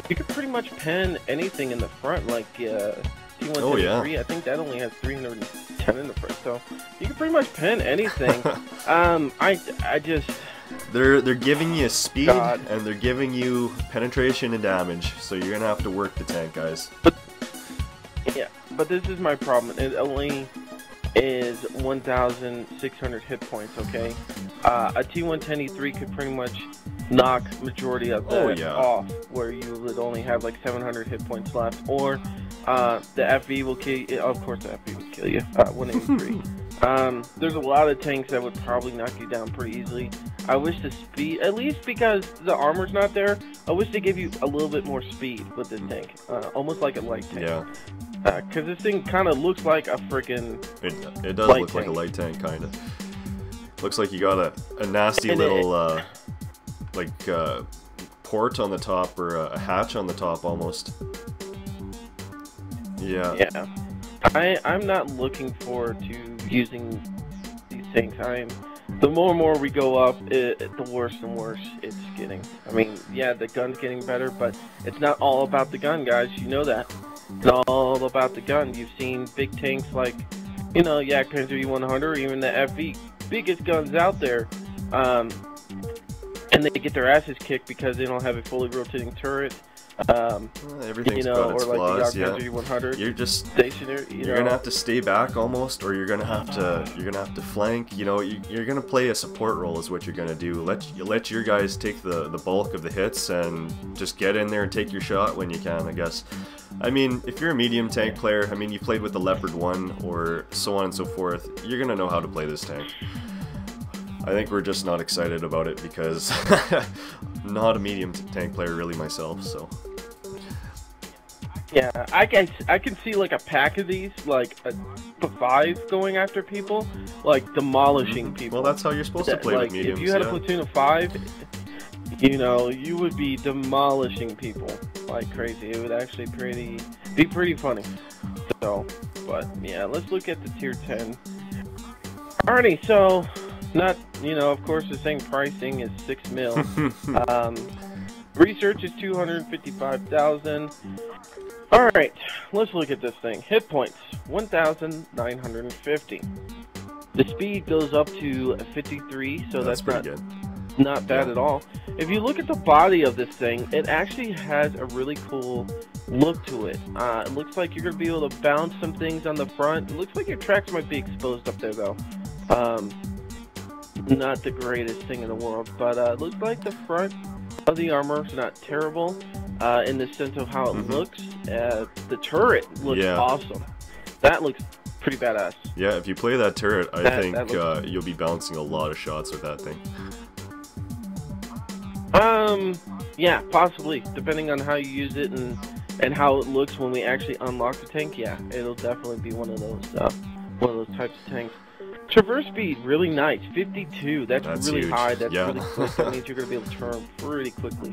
You can pretty much pen anything in the front, like T173. I think that only has 310 in the front, so you can pretty much pen anything. I just they're giving you speed and they're giving you penetration and damage, so you're gonna have to work the tank, guys. But this is my problem. It only is 1,600 hit points. Okay, a T110E3 could pretty much knock majority of that off, where you would only have like 700 hit points left, or the FV will kill you. Of course the FV would kill you. 183. There's a lot of tanks that would probably knock you down pretty easily. I wish the speed, at least because the armor's not there, I wish they give you a little bit more speed with this tank, almost like a light tank. Because this thing kind of looks like a freaking it does look like a light tank, kind of. Looks like you got a nasty little port on the top, or a hatch on the top almost. Yeah. I'm not looking forward to using these tanks. The more and more we go up, the worse and worse it's getting. I mean, the gun's getting better, but it's not all about the gun, guys. You know that. It's all about the gun. You've seen big tanks like, Yak Panzer E100, or even the FV, biggest guns out there, and they get their asses kicked because they don't have a fully rotating turret. Everything's got its flaws. You're just stationary. You're gonna have to stay back almost, or you're gonna have to flank. You're gonna play a support role is what you're gonna do. Let your guys take the bulk of the hits and just get in there and take your shot when you can, I guess. I mean, if you're a medium tank player, I mean, you played with the Leopard 1 or so on and so forth, you're gonna know how to play this tank. I think we're just not excited about it because not a medium tank player really myself, so. Yeah, I can see like a pack of these, like a 5 going after people, like demolishing people. Well, that's how you're supposed to play with mediums. If you had a platoon of 5, you would be demolishing people. like crazy. It would actually be pretty funny. So, but yeah, let's look at the tier 10. Alrighty, so not, of course the same pricing is 6 mil. Research is 255,000. Alright, let's look at this thing. Hit points, 1,950. The speed goes up to 53, so that's pretty good. Not bad at all. If you look at the body of this thing, it actually has a really cool look to it. It looks like you're going to be able to bounce some things on the front. It looks like your tracks might be exposed up there, though. Not the greatest thing in the world, but it looks like the front of the armor is not terrible in the sense of how it looks. The turret looks awesome. That looks pretty badass. Yeah, if you play that turret, I think you'll be bouncing a lot of shots with that thing. Yeah, possibly, depending on how you use it and how it looks when we actually unlock the tank. Yeah, it'll definitely be one of those types of tanks. Traverse speed, really nice, 52. That's really huge. High. That's really quick. That means you're gonna be able to turn pretty quickly.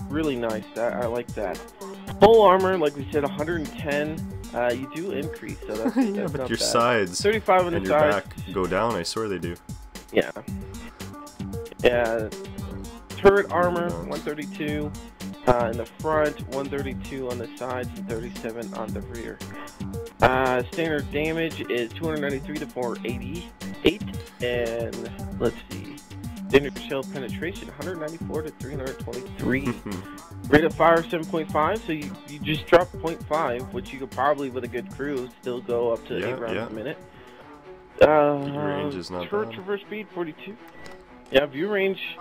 Really nice. I like that. Full armor, like we said, 110. You do increase, so that's yeah, that's but not your bad. sides 35 on and the your sides. back go down. I swear they do. Yeah. Yeah. Turret armor, 132 in the front, 132 on the sides, and 37 on the rear. Standard damage is 293 to 488, and let's see, standard shell penetration 194 to 323. Rate of fire 7.5, so you just drop 0.5, which you could probably with a good crew still go up to 8 rounds a minute. View range is not bad. Traverse speed 42. Yeah, view range.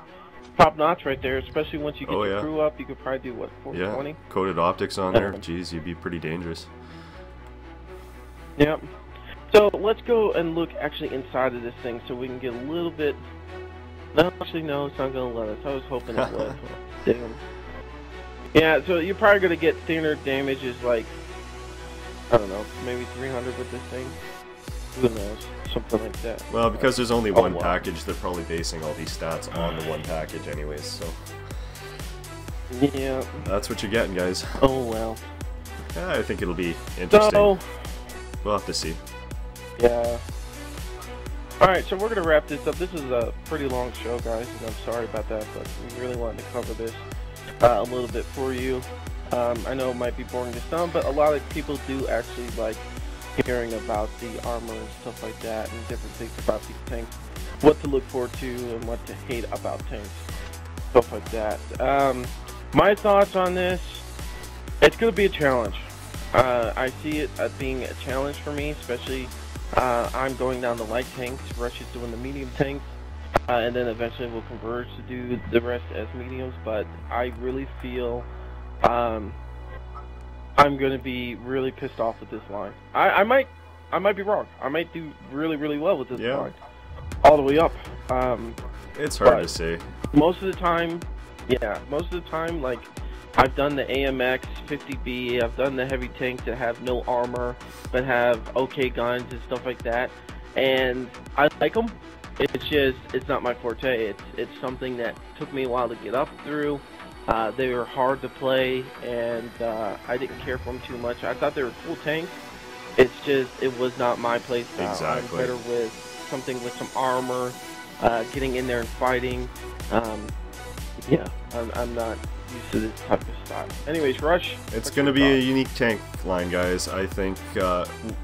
Top notch right there, especially once you get your crew up. You could probably do what, 420? Yeah, coated optics on there. Jeez, you'd be pretty dangerous. Yep. So let's go and look actually inside of this thing so we can get a little bit. No, actually, no, it's not going to let us. I was hoping it would. Damn. Yeah, so you're probably going to get standard damage is like, I don't know, maybe 300 with this thing. Who knows? Something like that. Well, because there's only one package, they're probably basing all these stats on the one package anyways, so... Yeah. That's what you're getting, guys. Oh, well. Yeah, I think it'll be interesting. So, we'll have to see. Yeah. Alright, so we're going to wrap this up. This is a pretty long show, guys, and I'm sorry about that, but we really wanted to cover this a little bit for you. I know it might be boring to some, but a lot of people do actually like hearing about the armor and stuff like that and different things about these tanks, what to look forward to and what to hate about tanks, stuff like that. My thoughts on this, it's going to be a challenge. I see it as being a challenge for me, especially I'm going down the light tanks, Rush is doing the medium tanks, and then eventually we'll converge to do the rest as mediums, but I really feel I'm going to be really pissed off with this line. I might be wrong. I might do really, really well with this line. All the way up. It's hard to say. Most of the time, like, I've done the AMX 50B, I've done the heavy tanks that have no armor, but have okay guns and stuff like that, and I like them. It's just, it's not my forte. It's something that took me a while to get up through. They were hard to play, and I didn't care for them too much. I thought they were cool tanks. It's just, it was not my play style. Exactly. I'm better with something with some armor, getting in there and fighting. Yeah, I'm not used to this type of style. Anyways, Rush. It's going to be a unique tank line, guys. I think,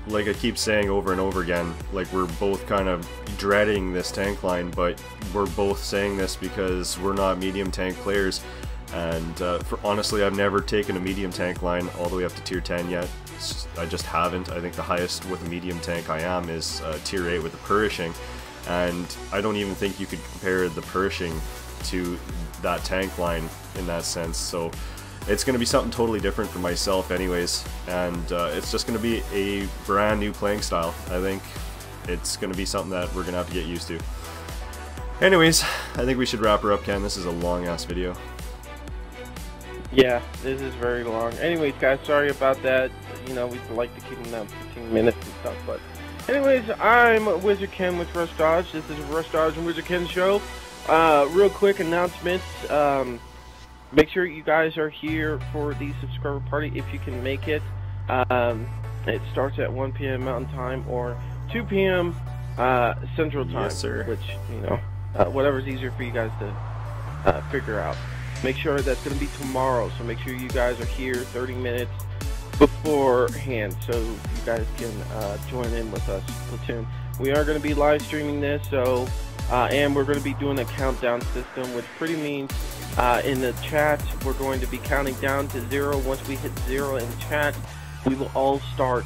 like I keep saying over and over again, like we're both kind of dreading this tank line, but we're both saying this because we're not medium tank players. And honestly, I've never taken a medium tank line all the way up to tier 10 yet. I just haven't. I think the highest with a medium tank I am is tier 8 with the Perishing. And I don't even think you could compare the Perishing to that tank line in that sense. So it's going to be something totally different for myself anyways. And it's just going to be a brand new playing style. I think it's going to be something that we're going to have to get used to. Anyways, I think we should wrap her up, Ken. This is a long-ass video. Yeah, this is very long. Anyways, guys, sorry about that. You know, we like to keep them down 15 minutes and stuff. But anyways, I'm WizardKen with Rush Dodge. This is a Rush Dodge and WizardKen show. Real quick announcements. make sure you guys are here for the subscriber party if you can make it. It starts at 1 p.m. Mountain Time or 2 p.m. Central Time. Yes, sir. Which, you know, whatever's easier for you guys to figure out. Make sure that's going to be tomorrow, so make sure you guys are here 30 minutes beforehand so you guys can join in with us, Platoon. We are going to be live streaming this, so and we're going to be doing a countdown system, which pretty means in the chat we're going to be counting down to 0. Once we hit 0 in chat, we will all start,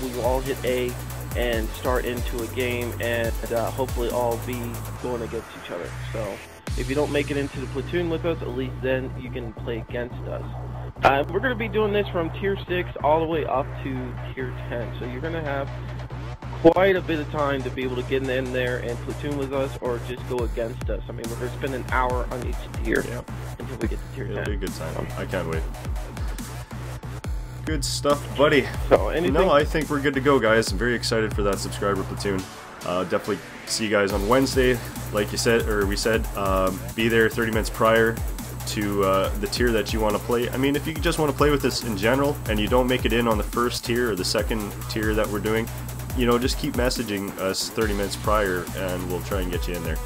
we will all hit A and start into a game, and hopefully all be going against each other. So if you don't make it into the platoon with us, at least then you can play against us. We're going to be doing this from tier 6 all the way up to tier 10, so you're going to have quite a bit of time to be able to get in there and platoon with us or just go against us. I mean, we're going to spend an hour on each tier until we get to tier 10. It'll be a good time. I can't wait. Good stuff, buddy. So, anything? No, I think we're good to go, guys. I'm very excited for that subscriber platoon. Definitely see you guys on Wednesday, like you said, or we said. Be there 30 minutes prior to the tier that you want to play. I mean, if you just want to play with this in general and you don't make it in on the first tier or the second tier that we're doing, you know, just keep messaging us 30 minutes prior and we'll try and get you in there.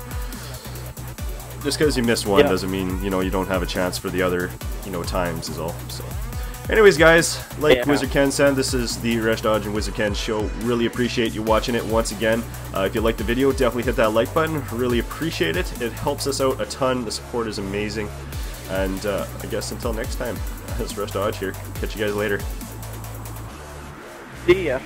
Just because you missed one doesn't mean, you know, you don't have a chance for the other, you know, times is all. So anyways, guys, like WizardKen said, this is the Rush Dodge and WizardKen show. Really appreciate you watching it once again. If you liked the video, definitely hit that like button. Really appreciate it. It helps us out a ton. The support is amazing. And I guess until next time, it's Rush Dodge here. Catch you guys later. See ya.